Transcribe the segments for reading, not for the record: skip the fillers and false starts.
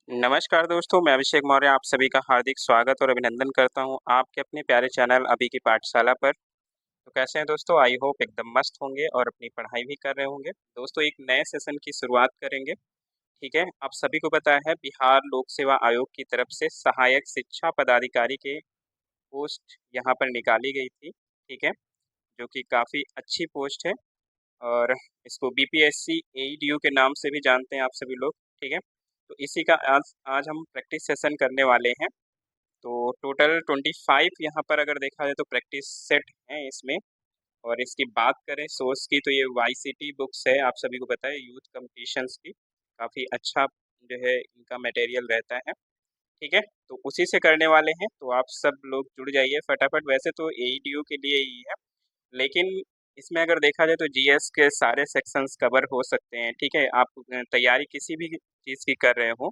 नमस्कार दोस्तों, मैं अभिषेक मौर्य आप सभी का हार्दिक स्वागत और अभिनंदन करता हूँ आपके अपने प्यारे चैनल अभी की पाठशाला पर। तो कैसे हैं दोस्तों? आई होप एकदम मस्त होंगे और अपनी पढ़ाई भी कर रहे होंगे। दोस्तों एक नए सेशन की शुरुआत करेंगे, ठीक है? आप सभी को पता है बिहार लोक सेवा आयोग की तरफ से सहायक शिक्षा पदाधिकारी के पोस्ट यहाँ पर निकाली गई थी, ठीक है? जो कि काफ़ी अच्छी पोस्ट है और इसको बीपीएससी एईडीयू के नाम से भी जानते हैं आप सभी लोग, ठीक है? तो इसी का आज आज हम प्रैक्टिस सेशन करने वाले हैं। तो टोटल 25 यहाँ पर अगर देखा जाए तो प्रैक्टिस सेट हैं इसमें। और इसकी बात करें सोर्स की तो ये वाईसीटी बुक्स है, आप सभी को पता है, यूथ कॉम्पिटिशन्स की काफ़ी अच्छा जो है इनका मटेरियल रहता है, ठीक है? तो उसी से करने वाले हैं, तो आप सब लोग जुड़ जाइए फटाफट। वैसे तो एईडीयू के लिए ही है, लेकिन इसमें अगर देखा जाए तो जीएस के सारे सेक्शंस कवर हो सकते हैं, ठीक है? आप तैयारी किसी भी चीज़ की कर रहे हो,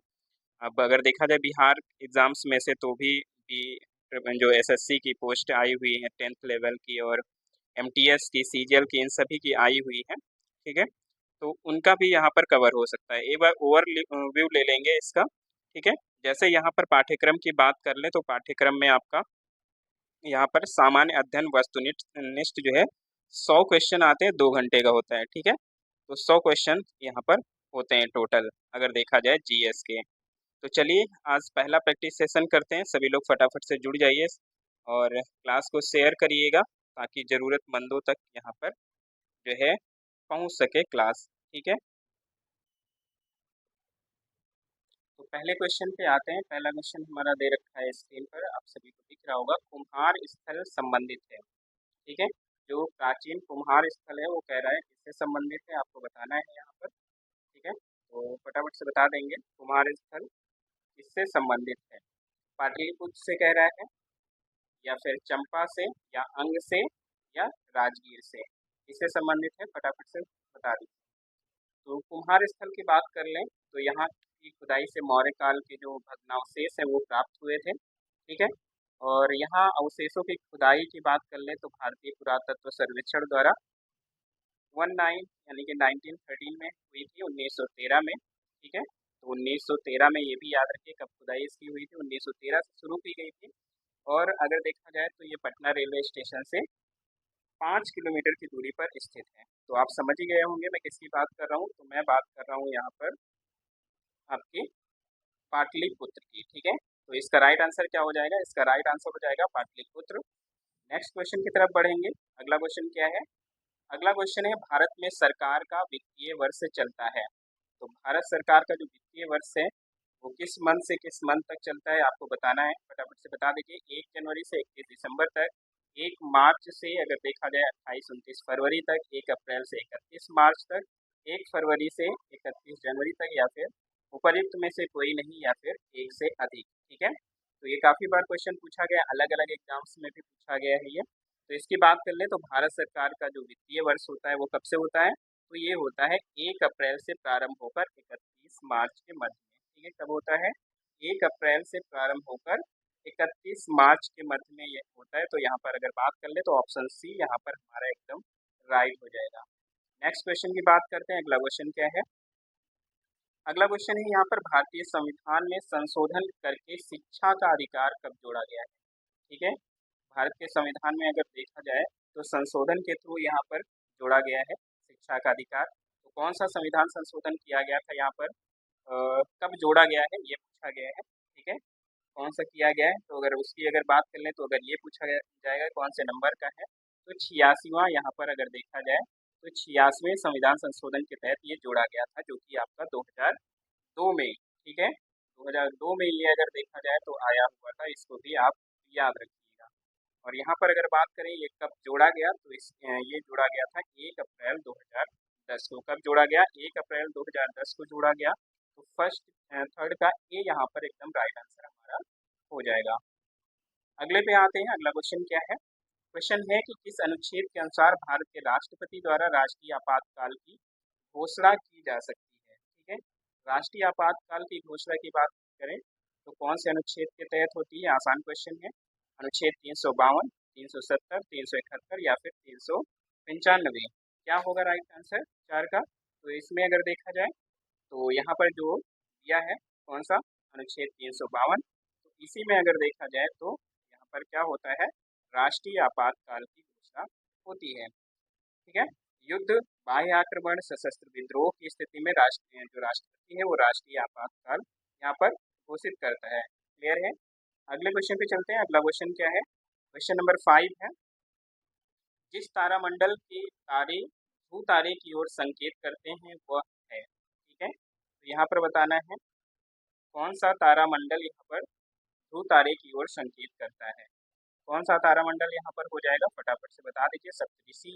अब अगर देखा जाए बिहार एग्ज़ाम्स में से तो भी जो एसएससी की पोस्ट आई हुई है 10th लेवल की और एमटीएस की, सीजीएल की, इन सभी की आई हुई है, ठीक है? तो उनका भी यहाँ पर कवर हो सकता है। एक बार व्यू ले लेंगे इसका, ठीक है? जैसे यहाँ पर पाठ्यक्रम की बात कर लें तो पाठ्यक्रम में आपका यहाँ पर सामान्य अध्ययन वस्तुनिष्ठ जो है 100 क्वेश्चन आते हैं, 2 घंटे का होता है, ठीक है? तो 100 क्वेश्चन यहाँ पर होते हैं टोटल अगर देखा जाए जीएस के। तो चलिए आज पहला प्रैक्टिस सेशन करते हैं, सभी लोग फटाफट से जुड़ जाइए और क्लास को शेयर करिएगा ताकि ज़रूरतमंदों तक यहाँ पर जो है पहुँच सके क्लास, ठीक है? तो पहले क्वेश्चन पे आते हैं। पहला क्वेश्चन हमारा दे रखा है स्क्रीन पर, आप सभी को दिख रहा होगा, कुम्हार स्थल संबंधित है, ठीक है? जो प्राचीन कुम्हार स्थल है वो कह रहा है किससे संबंधित है, आपको बताना है यहाँ पर, ठीक है? तो फटाफट से बता देंगे कुम्हार स्थल किससे संबंधित है। पाटलिपुत्र से कह रहा है, या फिर चंपा से, या अंग से, या राजगीर से, इससे संबंधित है, फटाफट से बता दीजिए। तो कुम्हार स्थल की बात कर लें तो यहाँ की खुदाई से मौर्य काल के जो भग्नावशेष हैं वो प्राप्त हुए थे, ठीक है? और यहाँ अवशेषों की खुदाई की बात कर लें तो भारतीय पुरातत्व सर्वेक्षण द्वारा 19 यानी कि 1913 में हुई थी, 1913 में, ठीक है? तो 1913 में ये भी याद रखिए कब खुदाई इसकी हुई थी, 1913 से शुरू की गई थी। और अगर देखा जाए तो ये पटना रेलवे स्टेशन से 5 किलोमीटर की दूरी पर स्थित है। तो आप समझ ही गए होंगे मैं किसकी बात कर रहा हूँ। तो मैं बात कर रहा हूँ यहाँ पर आपके पाटलिपुत्र की, ठीक है? तो इसका राइट आंसर क्या हो जाएगा? इसका राइट आंसर हो जाएगा पाटलिपुत्र। नेक्स्ट क्वेश्चन की तरफ बढ़ेंगे। अगला क्वेश्चन क्या है? अगला क्वेश्चन है भारत में सरकार का वित्तीय वर्ष चलता है। तो भारत सरकार का जो वित्तीय वर्ष है वो किस मंथ से किस मंथ तक चलता है आपको बताना है, फटाफट से बता दीजिए। 1 जनवरी से 31 दिसंबर तक, 1 मार्च से अगर देखा जाए 28-29 फरवरी तक, 1 अप्रैल से 31 मार्च तक, 1 फरवरी से 31 जनवरी तक, या फिर उपर्युक्त में से कोई नहीं, या फिर एक से अधिक, ठीक है? तो ये काफ़ी बार क्वेश्चन पूछा गया, अलग अलग एग्जाम्स में भी पूछा गया है ये। तो इसकी बात कर लें तो भारत सरकार का जो वित्तीय वर्ष होता है वो कब से होता है? तो ये होता है 1 अप्रैल से प्रारंभ होकर 31 मार्च के मध्य में, ठीक है? कब होता है? 1 अप्रैल से प्रारंभ होकर 31 मार्च के मध्य में ये होता है। तो यहाँ पर अगर बात कर ले तो ऑप्शन सी यहाँ पर हमारा एकदम राइट हो जाएगा। नेक्स्ट क्वेश्चन की बात करते हैं। अगला क्वेश्चन क्या है? अगला क्वेश्चन है यहाँ पर भारतीय संविधान में संशोधन करके शिक्षा का अधिकार कब जोड़ा गया है, ठीक है? भारत के संविधान में अगर देखा जाए तो संशोधन के थ्रू यहाँ पर जोड़ा गया है शिक्षा का अधिकार। तो कौन सा संविधान संशोधन किया गया था यहाँ पर, कब जोड़ा गया है ये पूछा गया है, ठीक है? कौन सा किया गया है? तो अगर उसकी अगर बात कर लें तो अगर ये पूछा गया जाएगा कौन से नंबर का है, तो 86वां यहाँ पर अगर देखा जाए तो 86वें संविधान संशोधन के तहत ये जोड़ा गया था, जो कि आपका 2002 में, ठीक है? 2002 में ये अगर देखा जाए तो आया हुआ था, इसको भी आप याद रखिएगा। और यहाँ पर अगर बात करें ये कब जोड़ा गया तो ये जोड़ा गया था 1 अप्रैल 2010 को। कब जोड़ा गया? 1 अप्रैल 2010 को जोड़ा गया। तो फर्स्ट थर्ड का ए यहाँ पर एकदम राइट आंसर हमारा हो जाएगा। अगले पे आते हैं। अगला क्वेश्चन क्या है? क्वेश्चन है कि किस अनुच्छेद के अनुसार भारत के राष्ट्रपति द्वारा राष्ट्रीय आपातकाल की घोषणा की जा सकती है, ठीक है? राष्ट्रीय आपातकाल की घोषणा की बात करें तो कौन से अनुच्छेद के तहत होती है? आसान क्वेश्चन है। अनुच्छेद 352, 370, 371 या फिर 395। क्या होगा राइट आंसर चार का? तो इसमें अगर देखा जाए तो यहाँ पर जो दिया है कौन सा अनुच्छेद 352। तो इसी में अगर देखा जाए तो यहाँ पर क्या होता है, राष्ट्रीय आपातकाल की घोषणा होती है। ठीक है, युद्ध, बाह्य आक्रमण, सशस्त्र विद्रोह की स्थिति में जो राष्ट्रपति है वो राष्ट्रीय आपातकाल यहाँ पर घोषित करता है। क्लियर है। अगले क्वेश्चन पे चलते हैं। अगला क्वेश्चन क्या है, क्वेश्चन नंबर 5 है, जिस तारामंडल के तारे भू तारे की ओर संकेत करते हैं वह है। ठीक है, तो यहाँ पर बताना है कौन सा तारामंडल यहाँ पर ध्रुव तारे की ओर संकेत करता है। कौन सा तारामंडल यहाँ पर हो जाएगा, फटाफट से बता दीजिए। सप्तऋषि,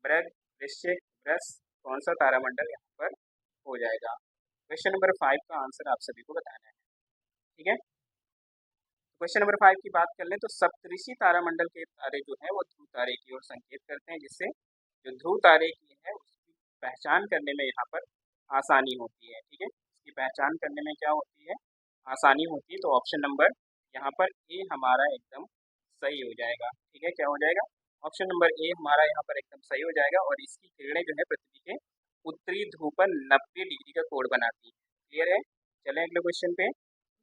मृग, वृश्चिक, वृष, कौन सा तारामंडल यहाँ पर हो जाएगा। क्वेश्चन नंबर 5 का आंसर आप सभी को बताना है। ठीक है, क्वेश्चन नंबर 5 की बात कर लें तो सप्तऋषि तारामंडल के तारे जो है वो ध्रुव तारे की ओर संकेत करते हैं, जिससे जो ध्रुव तारे की है उसकी पहचान करने में यहाँ पर आसानी होती है। ठीक है, इसकी पहचान करने में क्या होती है, आसानी होती है। तो ऑप्शन नंबर यहाँ पर ए हमारा एकदम सही हो जाएगा। ठीक है, क्या हो जाएगा, ऑप्शन नंबर ए हमारा यहाँ पर एकदम सही हो जाएगा। और इसकी किरणें जो है पृथ्वी के उत्तरी ध्रुव पर 90 डिग्री का कोण बनाती है। क्लियर है। चलें अगले क्वेश्चन पे,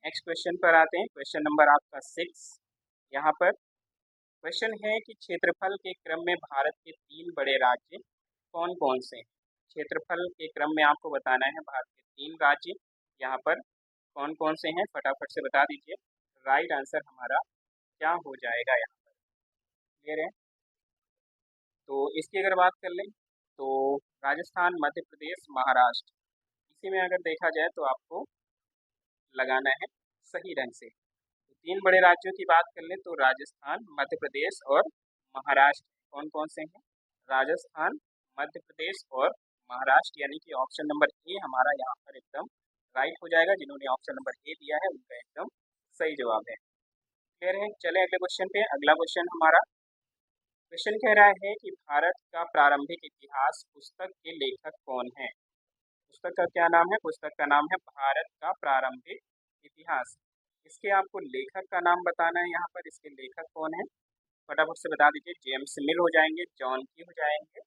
नेक्स्ट क्वेश्चन पर आते हैं। क्वेश्चन नंबर आपका 6 यहाँ पर क्वेश्चन है कि क्षेत्रफल के क्रम में भारत के 3 बड़े राज्य कौन कौन से हैं। क्षेत्रफल के क्रम में आपको बताना है भारत के 3 राज्य यहाँ पर कौन कौन से हैं, फटाफट से बता दीजिए। राइट आंसर हमारा क्या हो जाएगा यहाँ पर। क्लियर है। तो इसकी अगर बात कर लें तो राजस्थान, मध्य प्रदेश, महाराष्ट्र, इसी में अगर देखा जाए तो आपको लगाना है सही ढंग से। तो 3 बड़े राज्यों की बात कर लें तो राजस्थान, मध्य प्रदेश और महाराष्ट्र कौन कौन से हैं, राजस्थान, मध्य प्रदेश और महाराष्ट्र, यानी कि ऑप्शन नंबर ए हमारा यहाँ पर एकदम राइट हो जाएगा। जिन्होंने ऑप्शन नंबर ए दिया है उनका एकदम सही जवाब है। क्लियर है। चले अगले क्वेश्चन पे। अगला क्वेश्चन हमारा क्वेश्चन कह रहा है कि भारत का प्रारंभिक इतिहास पुस्तक के लेखक कौन है। पुस्तक का क्या नाम है, पुस्तक का नाम है भारत का प्रारंभिक इतिहास। इसके आपको लेखक का नाम बताना है। यहाँ पर इसके लेखक कौन है, फटाफट से बता दीजिए। जेम्स मिल हो जाएंगे, जॉन की हो जाएंगे,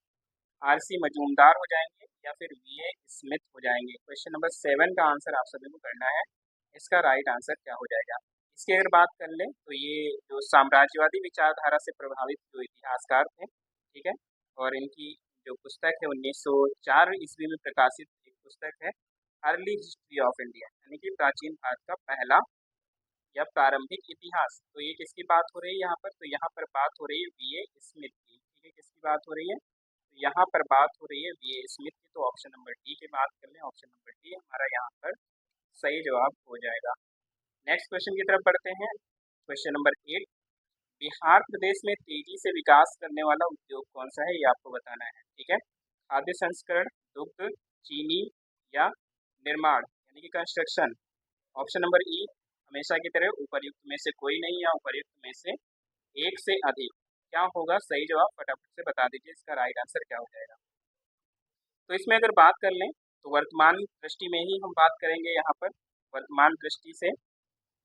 आरसी मजूमदार हो जाएंगे, या फिर वीए स्मिथ हो जाएंगे। क्वेश्चन नंबर 7 का आंसर आप सभी को करना है। इसका राइट आंसर क्या हो जाएगा। इसकी अगर बात कर लें तो ये जो साम्राज्यवादी विचारधारा से प्रभावित जो इतिहासकार थे, ठीक है, और इनकी जो पुस्तक है 1904 ईस्वी में प्रकाशित एक पुस्तक है अर्ली हिस्ट्री ऑफ इंडिया, यानी कि प्राचीन भारत का पहला या प्रारंभिक इतिहास। तो ये किसकी बात हो रही है यहाँ पर, तो यहाँ पर बात हो रही है वीए स्मिथ की। ठीक है, किसकी बात हो रही है, तो यहाँ पर बात हो रही है वीए स्मिथ की। तो ऑप्शन नंबर डी की बात कर लें, ऑप्शन नंबर डी हमारा यहाँ पर सही जवाब हो जाएगा। नेक्स्ट क्वेश्चन की तरफ बढ़ते हैं। क्वेश्चन नंबर 8, बिहार प्रदेश में तेजी से विकास करने वाला उद्योग कौन सा है, ये आपको बताना है। ठीक है, खाद्य संस्करण, दुग्ध, चीनी या निर्माण, यानी कि कंस्ट्रक्शन। ऑप्शन नंबर ई हमेशा की तरह उपर्युक्त में से कोई नहीं या उपर्युक्त में से एक से अधिक। क्या होगा सही जवाब, फटाफट से बता दीजिए। इसका राइट आंसर क्या हो जाएगा। तो इसमें अगर बात कर लें तो वर्तमान दृष्टि में ही हम बात करेंगे यहाँ पर, वर्तमान दृष्टि से।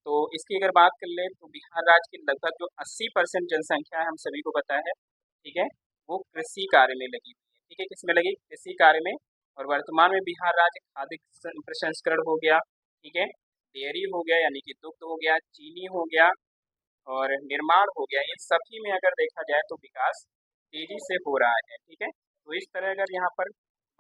तो इसकी अगर बात कर ले तो बिहार राज्य की लगभग जो 80% जनसंख्या है, हम सभी को पता है, ठीक है, वो कृषि कार्य में लगी हुई है। ठीक है, किसमें लगी, कृषि कार्य में। और वर्तमान में बिहार राज्य खाद्य प्रसंस्करण हो गया, ठीक है, डेयरी हो गया यानी कि दुग्ध हो गया, चीनी हो गया और निर्माण हो गया, इन सभी में अगर देखा जाए तो विकास तेजी से हो रहा है। ठीक है, तो इस तरह अगर यहाँ पर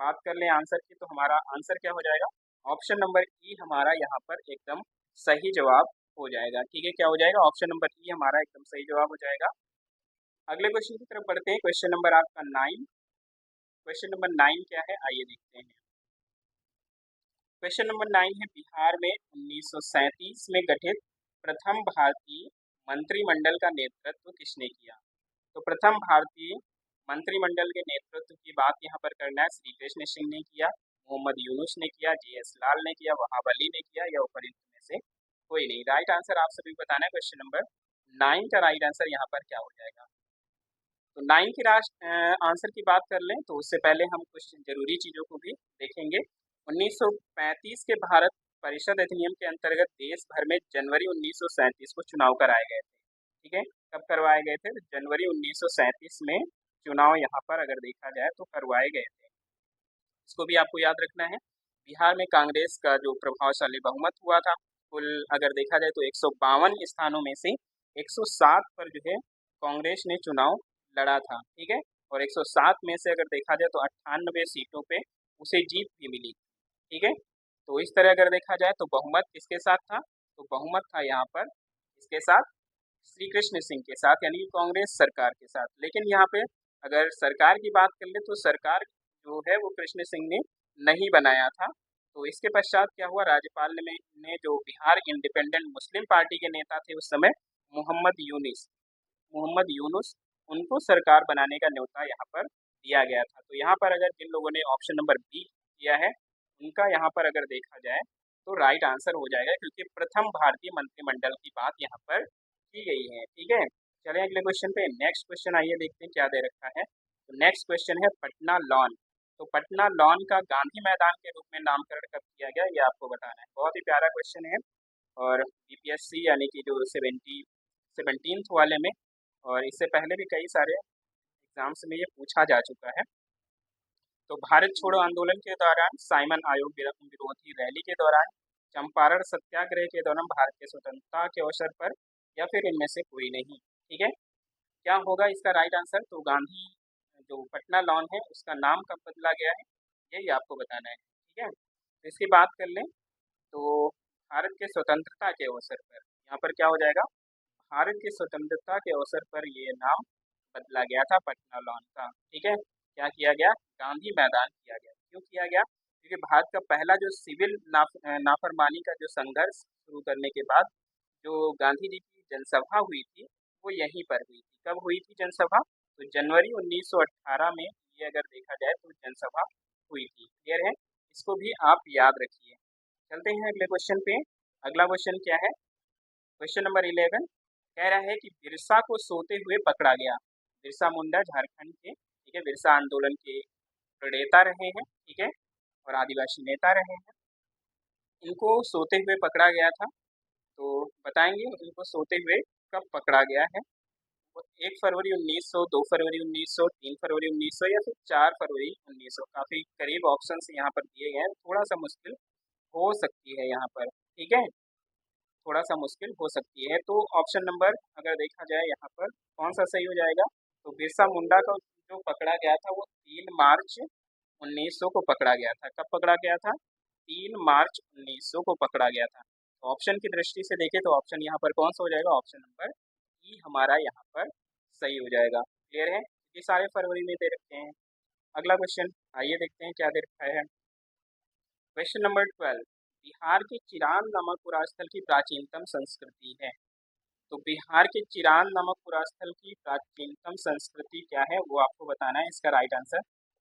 बात कर लें आंसर की, तो हमारा आंसर क्या हो जाएगा, ऑप्शन नंबर ई हमारा यहाँ पर एकदम सही जवाब हो जाएगा। ठीक है, क्या हो जाएगा, ऑप्शन नंबर ई हमारा एकदम सही जवाब हो जाएगा। अगले क्वेश्चन की तरफ बढ़ते हैं। क्वेश्चन नंबर आपका 9। क्वेश्चन नंबर 9 क्या है, आइए देखते हैं। क्वेश्चन नंबर 9 है, बिहार में 1937 में गठित प्रथम भारतीय मंत्रिमंडल का नेतृत्व किसने किया। तो प्रथम भारतीय मंत्रिमंडल के नेतृत्व की बात यहाँ पर करना है। श्री कृष्ण सिंह ने किया, मोहम्मद यूनुस ने किया, जीएस लाल ने किया, वहाब अली ने किया, या उपर्युक्त में से कोई नहीं। राइट आंसर आप सभी को बताना है। क्वेश्चन नंबर 9 का राइट आंसर यहाँ पर क्या हो जाएगा। तो 9 की आंसर की बात कर लें तो उससे पहले हम कुछ जरूरी चीजों को भी देखेंगे। 1935 के भारत परिषद अधिनियम के अंतर्गत देश भर में जनवरी 1937 को चुनाव कराए गए थे। ठीक है, कब करवाए गए थे, जनवरी 1937 में चुनाव यहाँ पर अगर देखा जाए तो करवाए गए थे। इसको भी आपको याद रखना है। बिहार में कांग्रेस का जो प्रभावशाली बहुमत हुआ था कुल अगर देखा जाए तो 152 स्थानों में से 107 पर जो है कांग्रेस ने चुनाव लड़ा था, ठीक है। और 107 में से अगर देखा जाए तो 98 सीटों पे उसे जीत भी मिली, ठीक है। तो इस तरह अगर देखा जाए तो बहुमत किसके साथ था, तो बहुमत था यहाँ पर इसके साथ, श्री कृष्ण सिंह के साथ, यानी कि कांग्रेस सरकार के साथ। लेकिन यहाँ पे अगर सरकार की बात कर ले तो सरकार जो है वो कृष्ण सिंह ने नहीं बनाया था। तो इसके पश्चात क्या हुआ, राज्यपाल ने जो बिहार इंडिपेंडेंट मुस्लिम पार्टी के नेता थे उस समय, मोहम्मद यूनुस, उनको सरकार बनाने का न्योता यहाँ पर दिया गया था। तो यहाँ पर अगर जिन लोगों ने ऑप्शन नंबर बी किया है उनका यहाँ पर अगर देखा जाए तो राइट आंसर हो जाएगा, क्योंकि प्रथम भारतीय मंत्रिमंडल की बात यहाँ पर की गई है, ठीक है। चलिए अगले क्वेश्चन पे, नेक्स्ट क्वेश्चन आइए देखते हैं क्या दे रखा है। तो नेक्स्ट क्वेश्चन है पटना लॉन। तो पटना लॉन का गांधी मैदान के रूप में नामकरण कब किया गया, ये आपको बताना है। बहुत ही प्यारा क्वेश्चन है, और बीपीएससी यानी कि जो 17th वाले में और इससे पहले भी कई सारे एग्जाम्स में ये पूछा जा चुका है। तो भारत छोड़ो आंदोलन के दौरान, साइमन आयोग विरोधी रैली के दौरान, चंपारण सत्याग्रह के दौरान, भारतीय स्वतंत्रता के अवसर पर, या फिर इनमें से कोई नहीं, ठीक है। क्या होगा इसका राइट आंसर, तो गांधी जो पटना लॉन है उसका नाम कब बदला गया है, यही आपको बताना है, ठीक है। तो इसकी बात कर लें तो भारत के स्वतंत्रता के अवसर पर यहाँ पर क्या हो जाएगा, भारत की स्वतंत्रता के अवसर पर ये नाम बदला गया था पटना लॉन का, ठीक है। क्या किया गया, गांधी मैदान किया गया। क्यों किया गया, क्योंकि भारत का पहला जो सिविल नाफरमानी का जो संघर्ष शुरू करने के बाद जो गांधी जी की जनसभा हुई थी वो यहीं पर हुई थी। कब हुई थी जनसभा, तो जनवरी 1918 में ये अगर देखा जाए तो जनसभा हुई थी, क्लियर है। इसको भी आप याद रखिए। चलते हैं अगले क्वेश्चन पे। अगला क्वेश्चन क्या है, क्वेश्चन नंबर 11 कह रहा है कि बिरसा को सोते हुए पकड़ा गया। बिरसा मुंडा झारखंड के, ठीक है, बिरसा आंदोलन के प्रणेता रहे हैं, ठीक है, और आदिवासी नेता रहे हैं। इनको सोते हुए पकड़ा गया था, तो बताएंगे इनको सोते हुए कब पकड़ा गया है। 1 फरवरी 1900, 2 फरवरी 1900, 3 फरवरी 1900, या फिर 4 फरवरी 1900। काफी करीब ऑप्शन यहाँ पर दिए गए हैं, थोड़ा सा मुश्किल हो सकती है यहाँ पर, ठीक है, थोड़ा सा मुश्किल हो सकती है। तो ऑप्शन नंबर अगर देखा जाए यहाँ पर कौन सा सही हो जाएगा, तो बिरसा मुंडा का जो पकड़ा गया था वो 3 मार्च 1900 को पकड़ा गया था। कब पकड़ा गया था, 3 मार्च 1900 को पकड़ा गया था। तो ऑप्शन की दृष्टि से देखें तो ऑप्शन यहाँ पर कौन सा हो जाएगा, ऑप्शन नंबर ई हमारा यहाँ पर सही हो जाएगा, क्लियर है। ये सारे फरवरी में दे रखे हैं। अगला क्वेश्चन आइए देखते हैं क्या दे रखा है। क्वेश्चन नंबर 12, बिहार के चिरान नामक पुरास्थल की प्राचीनतम संस्कृति है। तो बिहार के चिरान नामक पुरास्थल की प्राचीनतम संस्कृति क्या है वो आपको बताना है। इसका राइट आंसर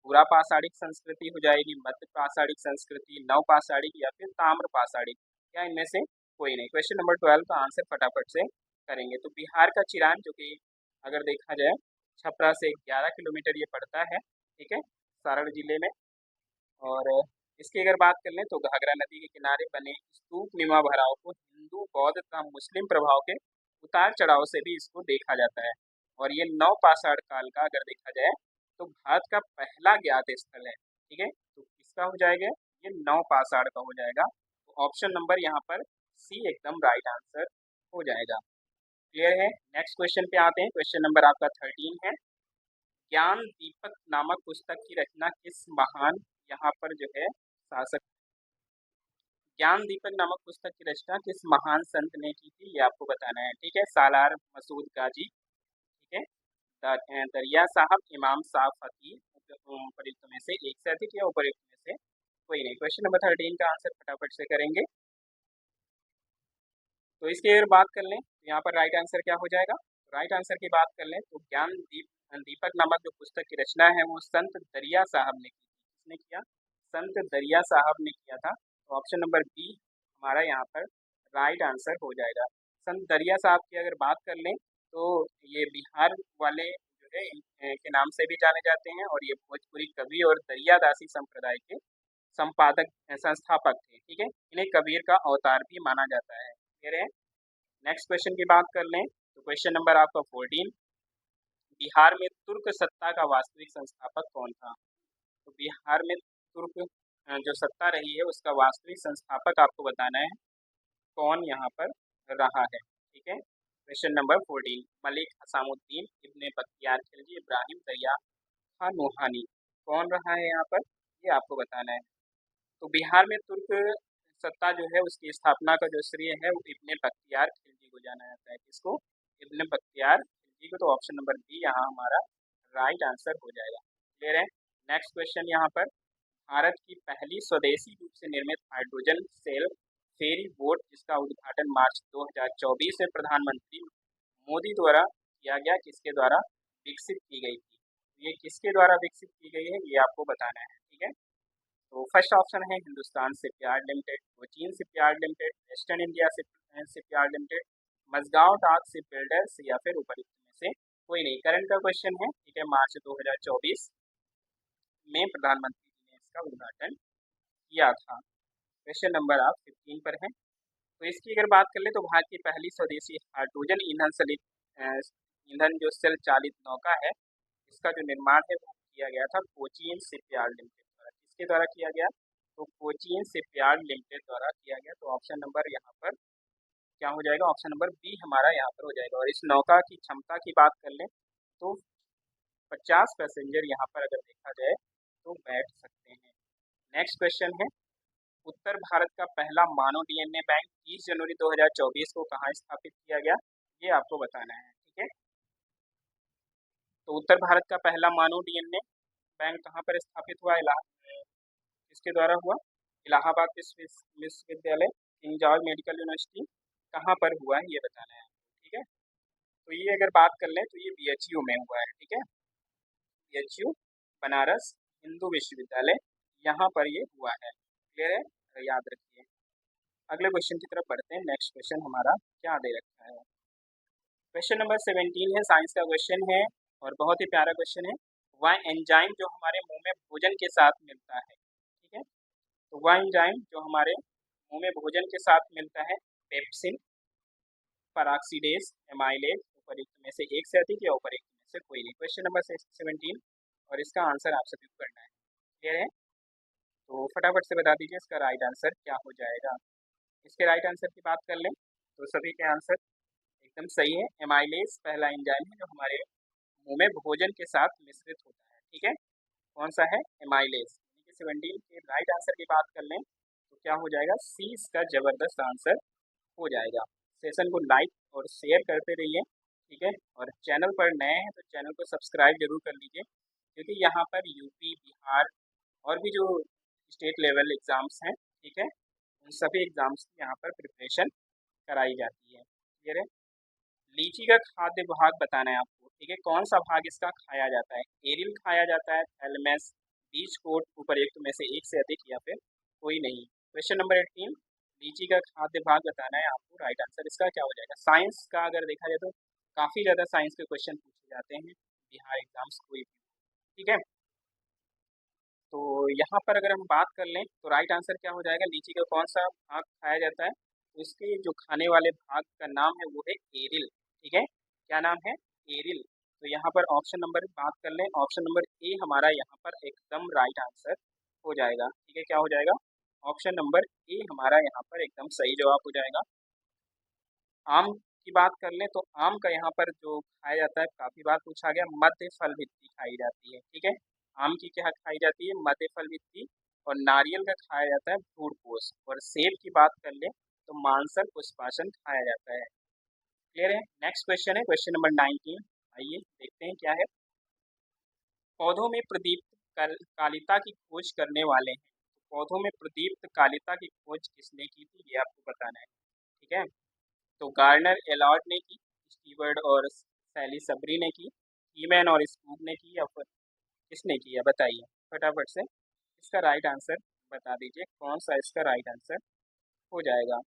पूरा पाषाणिक संस्कृति हो जाएगी, मध्य पाषाणिक संस्कृति, नव पाषाणिक, या फिर ताम्र पाषाणिक, क्या इनमें से कोई नहीं। क्वेश्चन नंबर 12 का आंसर फटाफट से करेंगे। तो बिहार का चिरान जो कि अगर देखा जाए छपरा से 11 किलोमीटर ये पड़ता है, ठीक है, सारण जिले में। और इसकी अगर बात कर लें तो घाघरा नदी के किनारे बने स्तूप नुमा भराव को हिंदू, बौद्ध तथा मुस्लिम प्रभाव के उतार चढ़ाव से भी इसको देखा जाता है। और ये नव पाषाण काल का अगर देखा जाए तो भारत का पहला ज्ञात स्थल है, ठीक है। तो किसका हो जाएगा, ये नव पाषाण का हो जाएगा। तो ऑप्शन नंबर यहाँ पर सी एकदम राइट आंसर हो जाएगा, क्लियर है। नेक्स्ट क्वेश्चन पे आते हैं। क्वेश्चन नंबर आपका 13 है, ज्ञान दीपक नामक पुस्तक की रचना किस महान यहाँ पर जो है शासक, ज्ञान दीपक नामक पुस्तक की रचना किस महान संत ने की थी, ये आपको बताना है, ठीक है। सालार मसूद गाजी, ठीक है, दरिया साहब, इमाम साहब फकीर, उपयुक्त में से एक से अधिक या उपयुक्त में से कोई नहीं। क्वेश्चन नंबर 13 का आंसर फटाफट से करेंगे। तो इसकी अगर बात कर लें तो यहाँ पर राइट आंसर क्या हो जाएगा, राइट आंसर की बात कर लें तो दीपक नामक जो पुस्तक की रचना है वो संत दरिया साहब ने की थी। किसने किया, संत दरिया साहब ने किया था। तो ऑप्शन नंबर बी हमारा यहाँ पर राइट आंसर हो जाएगा। संत दरिया साहब की अगर बात कर लें तो ये बिहार वाले जो है के नाम से भी जाने जाते हैं, और ये भोजपुरी कवि और दरियादासी संप्रदाय के संपादक संस्थापक थे, ठीक है। इन्हें कबीर का अवतार भी माना जाता है, क्लियर है। नेक्स्ट क्वेश्चन की बात कर लें तो क्वेश्चन नंबर आपका 14, बिहार में तुर्क सत्ता का वास्तविक संस्थापक कौन था। तो बिहार में तुर्क जो सत्ता रही है उसका वास्तविक संस्थापक आपको बताना है। कौन यहाँ पर रहा है। ठीक है, क्वेश्चन नंबर 14, मलिक हसामुद्दीन, इब्ने बख्तियार खिलजी, इब्राहिम दरिया खान नूहानी, कौन रहा है यहाँ पर, ये आपको बताना है। तो बिहार में तुर्क सत्ता जो है उसकी स्थापना का जो श्रेय है वो इब्ने बख्तियार खिलजी को जाना जाता है। किसको, इब्ने बख्तियार खिलजी को। तो ऑप्शन नंबर बी यहाँ हमारा राइट आंसर हो जाएगा। क्लियर है। नेक्स्ट क्वेश्चन यहाँ पर, भारत की पहली स्वदेशी रूप से निर्मित हाइड्रोजन सेल फेरी बोट जिसका उद्घाटन मार्च 2024 में प्रधानमंत्री मोदी द्वारा किया गया, किसके द्वारा विकसित की गई थी। ये किसके द्वारा विकसित की गई है ये आपको बताना है। ठीक है, तो फर्स्ट ऑप्शन है Hindustan shipyard limited, Cochin shipyard limited, western India shipyard limited, Mazagon dock ship builders, या फिर उपरोक्त में से कोई नहीं। करंट का क्वेश्चन है। ठीक है, मार्च 2024 में प्रधानमंत्री जी ने इसका उद्घाटन किया था। क्वेश्चन नंबर आप 15 पर है। तो इसकी अगर बात कर ले तो भारत की पहली स्वदेशी हाइड्रोजन ईंधन जो सेल चालित नौका है, इसका जो निर्माण है वो किया गया था कोचीन शिपयार्ड लिमिटेड द्वारा। किसके द्वारा किया गया, तो कोचीन शिपयार्ड लिमिटेड द्वारा किया गया। तो ऑप्शन नंबर यहाँ पर क्या हो जाएगा, ऑप्शन नंबर बी हमारा यहाँ पर हो जाएगा। और इस नौका की क्षमता की बात कर लें तो 50 पैसेंजर यहाँ पर अगर देखा जाए तो बैठ सकते हैं। नेक्स्ट क्वेश्चन है, उत्तर भारत का पहला मानव डीएनए बैंक 30 जनवरी 2024 को कहाँ स्थापित किया गया, ये आपको बताना है। ठीक है, तो उत्तर भारत का पहला मानव डीएनए बैंक कहाँ पर स्थापित हुआ, किसके द्वारा हुआ, इलाहाबाद विश्वविद्यालय, किंग जॉर्ज मेडिकल यूनिवर्सिटी, कहाँ पर हुआ है ये बताना है। ठीक है, तो ये अगर बात कर लें तो ये बीएचयू में हुआ है। ठीक है, बीएचयू बनारस हिंदू विश्वविद्यालय, यहाँ पर ये हुआ है। क्लियर है, तो याद रखिए। अगले क्वेश्चन की तरफ बढ़ते हैं। नेक्स्ट क्वेश्चन हमारा क्या दे रखा है, क्वेश्चन नंबर 17 है, साइंस का क्वेश्चन है और बहुत ही प्यारा क्वेश्चन है। वह एंजाइम जो हमारे मुंह में भोजन के साथ मिलता है। ठीक है, तो वह एंजाइम जो हमारे मुंह में भोजन के साथ मिलता है, पेप्सिन, पराक्सीडेस, एमाइलेज, उपयुक्त में से एक से अधिक या उपयुक्त में से कोई नहीं। क्वेश्चन नंबर 17 और इसका आंसर आप सभी को करना है। क्लियर है, तो फटाफट से बता दीजिए इसका राइट आंसर क्या हो जाएगा। इसके राइट आंसर की बात कर लें तो सभी के आंसर एकदम सही है। एमाइलेज पहला एंजाइम है जो हमारे मुंह में भोजन के साथ मिश्रित होता है। ठीक है, कौन सा है, एमाइलेज। 17 के राइट आंसर की बात कर लें तो क्या हो जाएगा, सी इसका जबरदस्त आंसर हो जाएगा। सेशन को लाइक और शेयर करते रहिए। ठीक है, और चैनल पर नए हैं तो चैनल को सब्सक्राइब जरूर कर लीजिए, क्योंकि यहाँ पर यूपी, बिहार और भी जो स्टेट लेवल एग्ज़ाम्स हैं, ठीक है, उन सभी एग्ज़ाम्स की यहाँ पर प्रिपरेशन कराई जाती है। क्लियर है। लीची का खाद्य भाग बताना है आपको। ठीक है, कौन सा भाग इसका खाया जाता है, एरिल खाया जाता है, थैलेमस, बीज कोट, उपयुक्त में से एक से अधिक या फिर कोई नहीं। क्वेश्चन नंबर 18, लीची का खाद्य भाग बताना है आपको। राइट आंसर इसका क्या हो जाएगा। साइंस का अगर देखा जाए तो काफ़ी ज़्यादा साइंस के क्वेश्चन पूछे जाते हैं बिहार एग्जाम्स कोई भी। ठीक है, तो यहाँ पर अगर हम बात कर लें तो राइट आंसर क्या हो जाएगा, लीची का कौन सा भाग खाया जाता है, तो इसके जो खाने वाले भाग का नाम है वो है एरिल। ठीक है, क्या नाम है, एरिल। तो यहाँ पर ऑप्शन नंबर बात कर लें, ऑप्शन नंबर ए हमारा यहाँ पर एकदम राइट आंसर हो जाएगा। ठीक है, क्या हो जाएगा, ऑप्शन नंबर ए हमारा यहाँ पर एकदम सही जवाब हो जाएगा। आम की बात कर लें तो आम का यहाँ पर जो खाया जाता है, काफ़ी बार पूछा गया, मध्य फल भित्ति खाई जाती है। ठीक है, आम की क्या खाई जाती है, मध्य फल भित्ति। और नारियल का खाया जाता है भ्रूणपोष। और सेब की बात कर लें तो मांसल पुष्पासन खाया जाता है। क्लियर है। नेक्स्ट क्वेश्चन है क्वेश्चन नंबर 19, आइए देखते हैं क्या है। पौधों में प्रदीप्त कालिता की खोज करने वाले हैं, पौधों में प्रदीप्त कालिता की खोज किसने की थी ये आपको बताना है। ठीक है, तो गार्नर एलॉर्ड ने की, स्टीवर्ड और सैली सबरी ने की, ईमैन और स्कूब ने की, या फिर किसने की है बताइए फटाफट से। इसका राइट आंसर बता दीजिए, कौन सा इसका राइट आंसर हो जाएगा।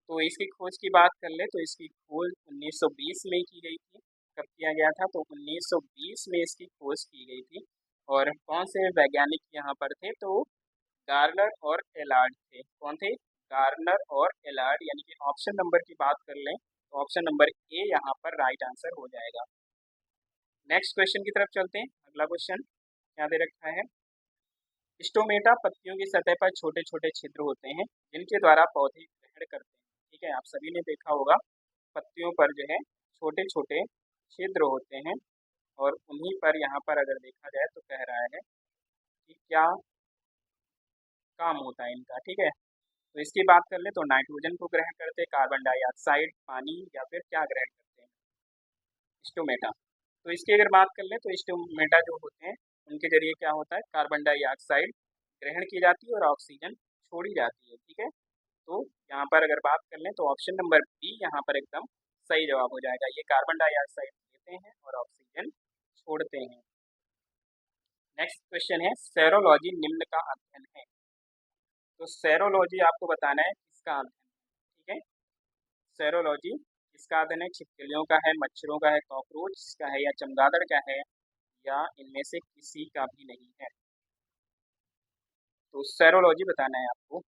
तो इसकी खोज की बात कर ले तो इसकी खोज 1920 में की गई थी। कब किया गया था, तो 1920 में इसकी खोज की गई थी। और कौन से वैज्ञानिक यहाँ पर थे, तो गार्नर और एलार्ड थे। कौन थे, गार्नर और एलार्ड। यानी कि ऑप्शन नंबर की बात कर लें तो ऑप्शन नंबर ए यहाँ पर राइट आंसर हो जाएगा। नेक्स्ट क्वेश्चन की तरफ चलते हैं। अगला क्वेश्चन क्या दे रखा है, स्टोमेटा पत्तियों की सतह पर छोटे छोटे छिद्र होते हैं जिनके द्वारा पौधे ग्रहण करते है, आप सभी ने देखा होगा पत्तियों पर जो है छोटे छोटे छिद्र होते हैं, और उन्हीं पर यहाँ पर अगर देखा जाए तो कह रहा है कि क्या काम होता है इनका। ठीक है, तो इसकी बात कर ले तो नाइट्रोजन को ग्रहण करते हैं, कार्बन डाइऑक्साइड, पानी, या फिर क्या ग्रहण करते हैं, स्टोमेटा। तो इसकी अगर बात कर ले तो स्टोमेटा जो होते हैं उनके जरिए क्या होता है, कार्बन डाइऑक्साइड ग्रहण की जाती है और ऑक्सीजन छोड़ी जाती है। ठीक है, तो यहाँ पर अगर बात कर लें तो ऑप्शन नंबर बी यहाँ पर एकदम सही जवाब हो जाएगा। ये कार्बन डाइऑक्साइड लेते हैं और ऑक्सीजन छोड़ते हैं। नेक्स्ट क्वेश्चन है, सेरोलॉजी निम्न का अध्ययन है। तो सेरोलॉजी आपको बताना है किसका अध्ययन है। ठीक है, सेरोलॉजी किसका अध्ययन है, छिपकलियों का है, मच्छरों का है, कॉकरोच का है, या चमगादड़ का है, या इनमें से किसी का भी नहीं है। तो सेरोलॉजी बताना है आपको,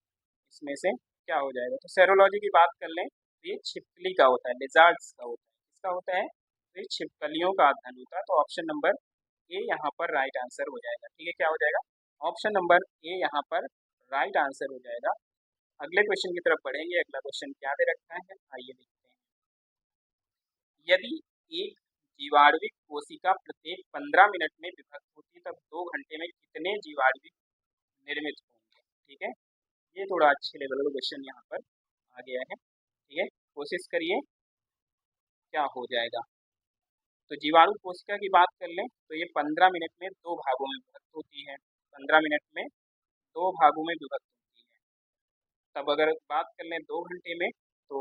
इसमें से क्या हो जाएगा। तो सेरोलॉजी की बात कर लें तो ये छिपकली का होता है, लिजार्ड्स का होता है। किसका होता है, तो ये छिपकलियों का अध्ययन होता है। तो ऑप्शन नंबर ए यहाँ पर राइट आंसर हो जाएगा। ठीक है, क्या हो जाएगा, ऑप्शन नंबर ए यहाँ पर राइट आंसर हो जाएगा। अगले क्वेश्चन की तरफ बढ़ेंगे। अगला क्वेश्चन क्या दे रखा है, आइए देखते हैं। यदि एक जीवाणुविक कोशिका प्रत्येक 15 मिनट में विभक्त होती तब 2 घंटे में कितने जीवाणुविक निर्मित होंगे। ठीक है, ये थोड़ा अच्छे लेवल का क्वेश्चन यहाँ पर आ गया है। ठीक है, कोशिश करिए क्या हो जाएगा। तो जीवाणु कोशिका की बात कर लें तो ये 15 मिनट में 2 भागों में विभक्त होती है। 15 मिनट में 2 भागों में विभक्त होती है। तब अगर बात कर लें 2 घंटे में तो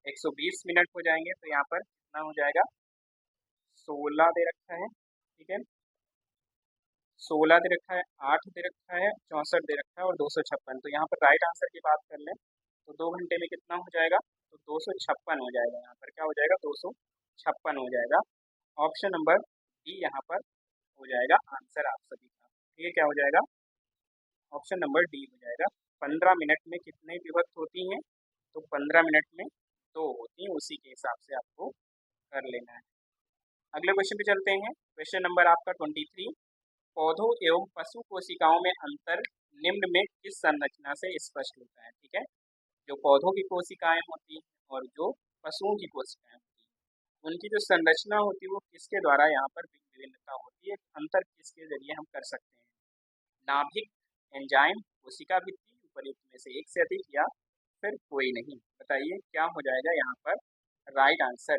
120 मिनट हो जाएंगे। तो यहाँ पर कितना हो जाएगा, 16 दे रखा है। ठीक है, 16 दे रखा है, 8 दे रखा है, 64 दे रखा है और 256। तो यहाँ पर राइट आंसर की बात कर लें तो 2 घंटे में कितना हो जाएगा, तो 256 हो जाएगा। यहाँ पर क्या हो जाएगा, 256 हो जाएगा। ऑप्शन नंबर डी यहाँ पर हो जाएगा आंसर आप सभी का। ठीक है, क्या हो जाएगा, ऑप्शन नंबर डी हो जाएगा। 15 मिनट में कितने विभक्त होती हैं, तो 15 मिनट में 2 होती हैं, उसी के हिसाब से आपको कर लेना है। अगले क्वेश्चन पे चलते हैं। क्वेश्चन नंबर आपका 23, पौधों एवं पशु कोशिकाओं में अंतर निम्न में किस संरचना से स्पष्ट होता है। ठीक है, जो पौधों की कोशिकाएं होती हैं और जो पशुओं की कोशिकाएं होती हैं, उनकी जो संरचना होती है वो किसके द्वारा यहाँ पर विभिन्नता होती है, अंतर किसके जरिए हम कर सकते हैं। नाभिक, एंजाइम, कोशिका भित्ति, उपयुक्त में से एक से अधिक, या फिर कोई नहीं। बताइए क्या हो जाएगा यहाँ पर राइट आंसर।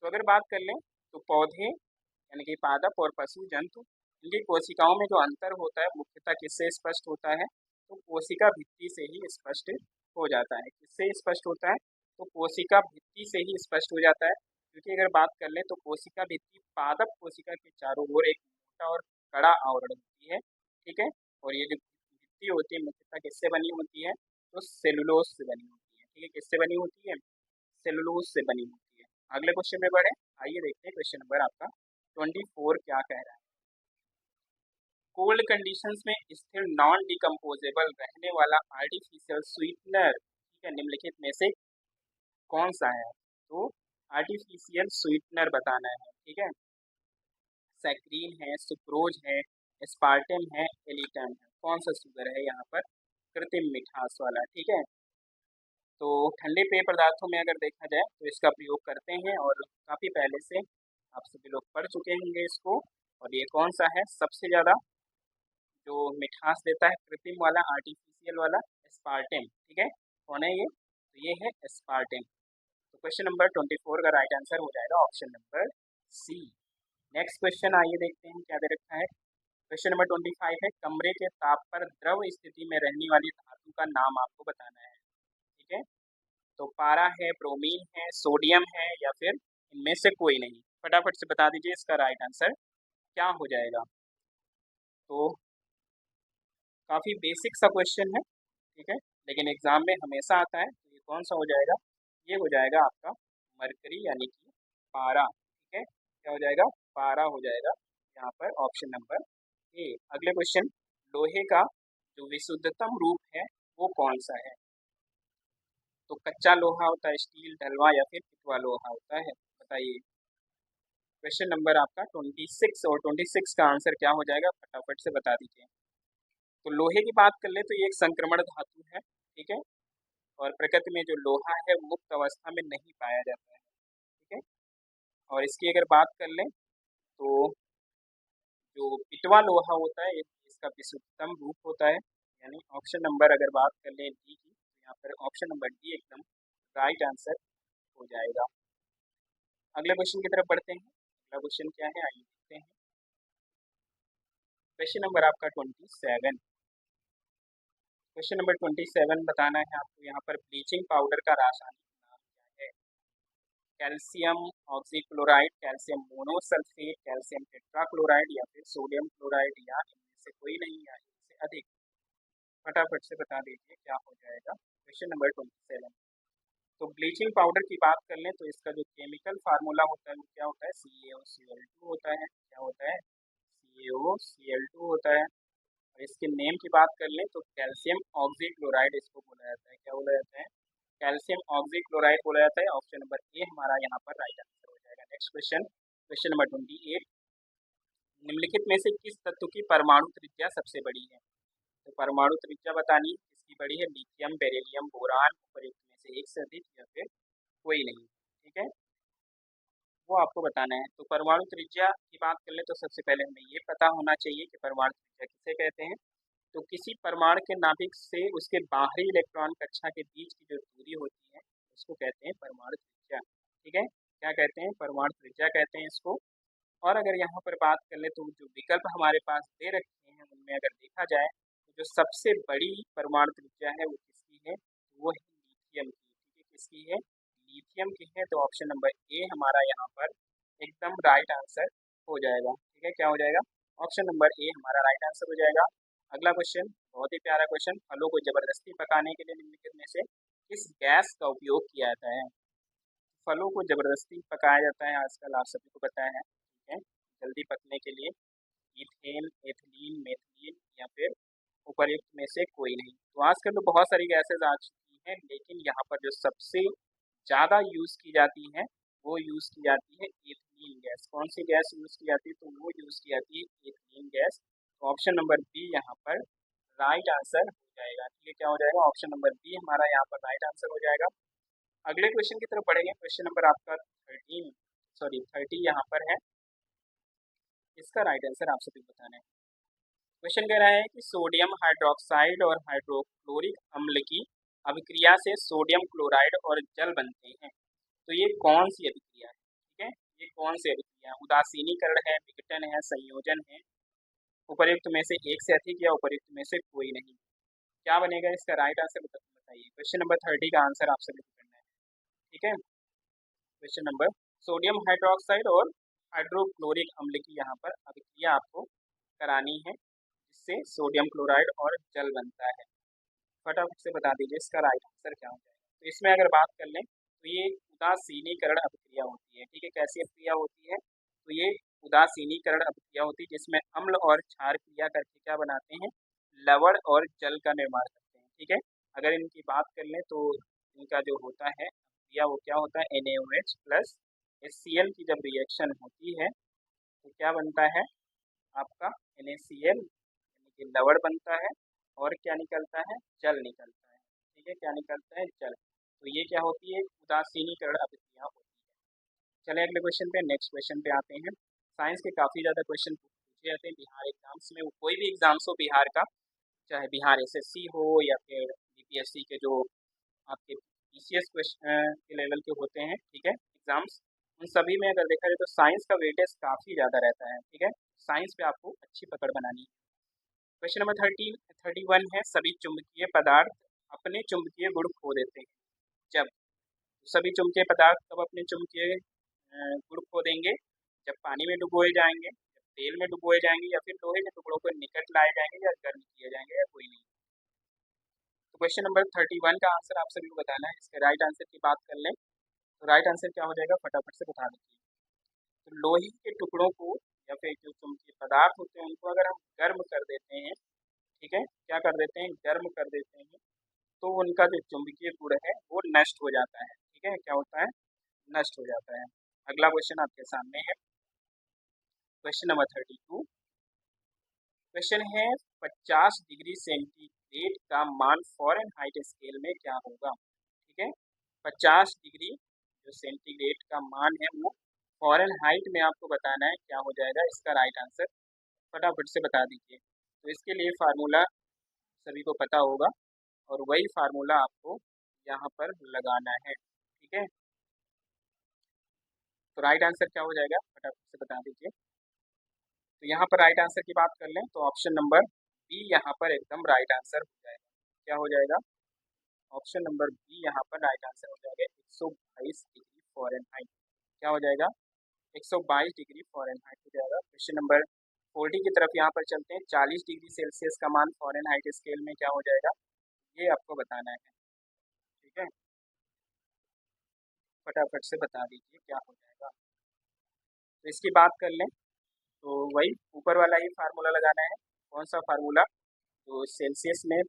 तो अगर बात कर लें तो पौधे यानी कि पादप और पशु जंतु, इनकी कोशिकाओं में जो अंतर होता है मुख्यतः किससे स्पष्ट होता है, तो कोशिका भित्ति से ही स्पष्ट हो जाता है। किससे स्पष्ट होता है, तो कोशिका भित्ति से ही स्पष्ट हो जाता है। क्योंकि अगर बात कर लें तो कोशिका भित्ति पादप कोशिका के चारों ओर एक मोटा और कड़ा आवरण होती है। ठीक है, और ये जो भित्ति होती है मुख्यतः किससे बनी होती है, तो सेलुलोज से बनी होती है। ठीक है, किससे बनी होती है, सेलुलोज से बनी होती है। अगले क्वेश्चन में बढ़े, आइए देखते हैं क्वेश्चन नंबर आपका 24 क्या कह रहा है। कोल्ड कंडीशंस में स्थिर नॉन डिकम्पोजेबल रहने वाला आर्टिफिशियल स्वीटनर, ठीक है, निम्नलिखित में से कौन सा है। तो आर्टिफिशियल स्वीटनर बताना है। ठीक है, सैक्रीन है, सुक्रोज है, एस्पार्टेम है, एलिटन है, कौन सा शुगर है यहाँ पर कृत्रिम मिठास वाला। ठीक है, तो ठंडे पेय पदार्थों में अगर देखा जाए तो इसका प्रयोग करते हैं और काफ़ी पहले से आप सभी लोग पढ़ चुके होंगे इसको। और ये कौन सा है, सबसे ज़्यादा जो मिठास देता है कृत्रिम वाला, आर्टिफिशियल वाला, एस्पार्टेम। ठीक है, कौन है ये, तो ये है एस्पार्टेम। तो क्वेश्चन नंबर 24 का राइट आंसर हो जाएगा option number C. Next question आइए देखते हैं क्या दे रखा है। क्वेश्चन नंबर 25 है, कमरे के ताप पर द्रव स्थिति में रहने वाली धातु का नाम आपको बताना है। ठीक है, तो पारा है, ब्रोमीन है, सोडियम है, या फिर इनमें से कोई नहीं। फटाफट से बता दीजिए इसका राइट आंसर क्या हो जाएगा। तो काफ़ी बेसिक सा क्वेश्चन है। ठीक है, लेकिन एग्जाम में हमेशा आता है। तो ये कौन सा हो जाएगा, ये हो जाएगा आपका मरकरी यानी कि पारा। ठीक है, क्या हो जाएगा, पारा हो जाएगा यहाँ पर ऑप्शन नंबर ए। अगले क्वेश्चन, लोहे का जो विशुद्धतम रूप है वो कौन सा है। तो कच्चा लोहा होता है, स्टील, ढलवा, या फिर पिटवा लोहा होता है। बताइए। क्वेश्चन नंबर आपका 26 और 26 का आंसर क्या हो जाएगा, फटाफट से बता दीजिए। तो लोहे की बात कर ले तो ये एक संक्रमण धातु है। ठीक है, और प्रकृति में जो लोहा है वो मुक्त अवस्था में नहीं पाया जाता है। ठीक है, और इसकी अगर बात कर लें तो जो पिटवा लोहा होता है इसका विशुद्धतम रूप होता है। यानी ऑप्शन नंबर अगर बात कर लें डी की, तो यहाँ पर ऑप्शन नंबर डी एकदम राइट आंसर हो जाएगा। अगले क्वेश्चन की तरफ बढ़ते हैं। अगला क्वेश्चन क्या है, आइए देखते हैं। क्वेश्चन नंबर आपका 27। क्वेश्चन नंबर 27 बताना है आपको। यहाँ पर ब्लीचिंग पाउडर का रासायनिक नाम क्या है? Calcium oxychloride, calcium monosulphate, calcium tetrachloride या फिर सोडियम क्लोराइड, या इनमें से कोई नहीं या इनमें से अधिक। फटाफट से बता दीजिए क्या हो जाएगा। Question number 27। तो ब्लीचिंग पाउडर की बात कर लें तो इसका जो केमिकल फार्मूला होता है वो क्या होता है? CaOCl2 होता है। क्या होता है? CaOCl2 होता है। और इसके नेम की बात कर लें तो कैल्शियम ऑक्सीक्लोराइड इसको बोला जाता है। क्या बोला जाता है? कैल्शियम ऑक्सीक्लोराइड बोला जाता है। ऑप्शन नंबर ए हमारा यहाँ पर राइट आंसर हो जाएगा। Next question, question number 28। निम्नलिखित में से किस तत्व की परमाणु त्रिज्या सबसे बड़ी है? तो परमाणु त्रिज्या बतानी है किसकी बड़ी है? लिथियम, बेरिलियम, बोरान, उपयुक्त में से एक से अधिक या फिर कोई नहीं। ठीक है, वो आपको बताना है। तो परमाणु त्रिज्या की बात कर ले तो सबसे पहले हमें ये पता होना चाहिए कि परमाणु त्रिज्या किसे कहते हैं। तो किसी परमाणु के नाभिक से उसके बाहरी इलेक्ट्रॉन कक्षा के बीच की जो दूरी होती है उसको कहते हैं परमाणु त्रिज्या। ठीक है, क्या कहते हैं? परमाणु त्रिज्या कहते हैं इसको। और अगर यहाँ पर बात कर ले तो जो विकल्प हमारे पास दे रखे हैं उनमें अगर देखा जाए तो जो सबसे बड़ी परमाणु त्रिज्या है वो किसकी है? वो है लिथियम की। ठीक है, किसकी है? लिथियम की है। तो ऑप्शन नंबर ए हमारा यहाँ पर एकदम राइट आंसर हो जाएगा। ठीक है, क्या हो जाएगा? ऑप्शन नंबर ए हमारा राइट आंसर हो जाएगा। अगला क्वेश्चन बहुत ही प्यारा क्वेश्चन। फलों को जबरदस्ती पकाने के लिए निम्नलिखित में से किस गैस का उपयोग किया जाता है? फलों को जबरदस्ती पकाया जाता है आजकल, आप सभी को पता है। ठीक है, जल्दी पकने के लिए इथेन, एथिलीन, मेथिलीन या फिर उपर्युक्त में से कोई नहीं। तो आजकल तो बहुत सारी गैसेज आ चुकी हैं, लेकिन यहाँ पर जो सबसे ज़्यादा यूज़ की जाती है वो यूज़ की जाती है एथिलीन गैस। कौन सी गैस यूज़ की जाती है? तो वो यूज़ की जाती है एथिलीन गैस। तो ऑप्शन नंबर बी यहाँ पर राइट आंसर हो जाएगा। ठीक है, क्या हो जाएगा? ऑप्शन नंबर बी हमारा यहाँ पर राइट आंसर हो जाएगा। अगले क्वेश्चन की तरफ बढ़ेंगे। क्वेश्चन नंबर आपका 30 यहाँ पर है। इसका राइट आंसर आप सभी बताना है। क्वेश्चन कह रहा है कि सोडियम हाइड्रोक्साइड और हाइड्रोक्लोरिक अम्ल की अभिक्रिया से सोडियम क्लोराइड और जल बनते हैं। तो ये कौन सी अभिक्रिया है? ठीक है, ये कौन सी अभिक्रिया है? उदासीनीकरण है, विघटन है, संयोजन है, उपर्युक्त में से एक से अधिक या उपर्युक्त में से कोई नहीं। क्या बनेगा इसका राइट आंसर बताइए। क्वेश्चन नंबर 30 का आंसर आप सभी को करना है। ठीक है, क्वेश्चन नंबर सोडियम हाइड्रोक्साइड और हाइड्रोक्लोरिक अम्ल की यहाँ पर अभिक्रिया आपको करानी है जिससे सोडियम क्लोराइड और जल बनता है। फटाफट से बता दीजिए इसका राइट आंसर क्या हो जाएगा। तो इसमें अगर बात कर लें तो ये उदासीनीकरण अभिक्रिया होती है। ठीक है, कैसी अभिक्रिया होती है? तो ये उदासीनीकरण अभिक्रिया होती है जिसमें अम्ल और क्षार क्रिया करके क्या बनाते हैं? लवण और जल का निर्माण करते हैं। ठीक है, अगर इनकी बात कर लें तो इनका जो होता है अभिक्रिया वो क्या होता है? NaOH प्लस HCl की जब रिएक्शन होती है तो क्या बनता है आपका? NaCl, यानी कि लवण बनता है। और क्या निकलता है? जल निकलता है। ठीक है, क्या निकलता है? जल। तो ये क्या होती है? उदासीनीकरण अभिक्रिया होती है। चलिए अगले क्वेश्चन पे, नेक्स्ट क्वेश्चन पे आते हैं। साइंस के काफ़ी ज़्यादा क्वेश्चन पूछे जाते हैं बिहार एग्जाम्स में। कोई भी एग्जाम्स हो बिहार का, चाहे बिहार SSC हो या फिर BPSC के जो आपके PCS क्वेश्चन के लेवल के होते हैं, ठीक है, एग्जाम्स, उन सभी में अगर देखा जाए तो साइंस का वेटेज काफ़ी ज़्यादा रहता है। ठीक है, साइंस पे आपको अच्छी पकड़ बनानी है। क्वेश्चन नंबर 31 है, सभी चुंबकीय पदार्थ अपने चुंबकीय गुण खो देते हैं जब? सभी चुंबकीय पदार्थ कब अपने चुंबकीय गुण खो देंगे? जब पानी में डुबोए जाएंगे, जब तेल में डुबोए जाएंगे, या फिर लोहे के टुकड़ों को निकट लाए जाएंगे, या गर्म किए जाएंगे, या कोई नहीं। तो क्वेश्चन नंबर 31 का आंसर आप सभी को बताना है। इसके राइट आंसर की बात कर लें तो राइट आंसर क्या हो जाएगा? फटाफट से बता दीजिए। तो लोहे के टुकड़ों को या फिर जो चुंबकीय पदार्थ होते हैं उनको अगर हम गर्म कर देते हैं, ठीक है, क्या कर देते हैं? गर्म कर देते हैं, तो उनका जो चुंबकीय गुण है वो नष्ट हो जाता है। ठीक है, क्या होता है? नष्ट हो जाता है। अगला क्वेश्चन आपके सामने है, क्वेश्चन नंबर 32। क्वेश्चन है 50 डिग्री सेंटीग्रेड सेंटीग्रेड का मान फ़ारेनहाइट स्केल में क्या होगा? ठीक है, 50 डिग्री जो सेंटीग्रेड का मान है वो फ़ारेनहाइट में आपको बताना है, क्या हो जाएगा इसका राइट आंसर, फटाफट से बता दीजिए। तो इसके लिए फार्मूला सभी को पता होगा और वही फार्मूला आपको यहाँ पर लगाना है। ठीक है, तो राइट आंसर क्या हो जाएगा, फटाफट से बता दीजिए। तो यहाँ पर राइट आंसर की बात कर लें तो ऑप्शन नंबर बी यहाँ पर एकदम राइट आंसर हो जाएगा। क्या हो जाएगा? ऑप्शन नंबर बी यहाँ पर राइट आंसर हो जाएगा, 122 डिग्री फ़ारेनहाइट। क्या हो जाएगा? 122 डिग्री फ़ारेनहाइट हो जाएगा। क्वेश्चन नंबर 40 की तरफ यहाँ पर चलते हैं। 40 डिग्री सेल्सियस का मान फ़ारेनहाइट स्केल में क्या हो जाएगा, ये आपको बताना है। ठीक है, फटाफट से बता दीजिए क्या हो जाएगा। तो इसकी बात कर लें तो वही ऊपर वाला ही फार्मूला लगाना है। कौन सा फार्मूला? तो सेल्सियस में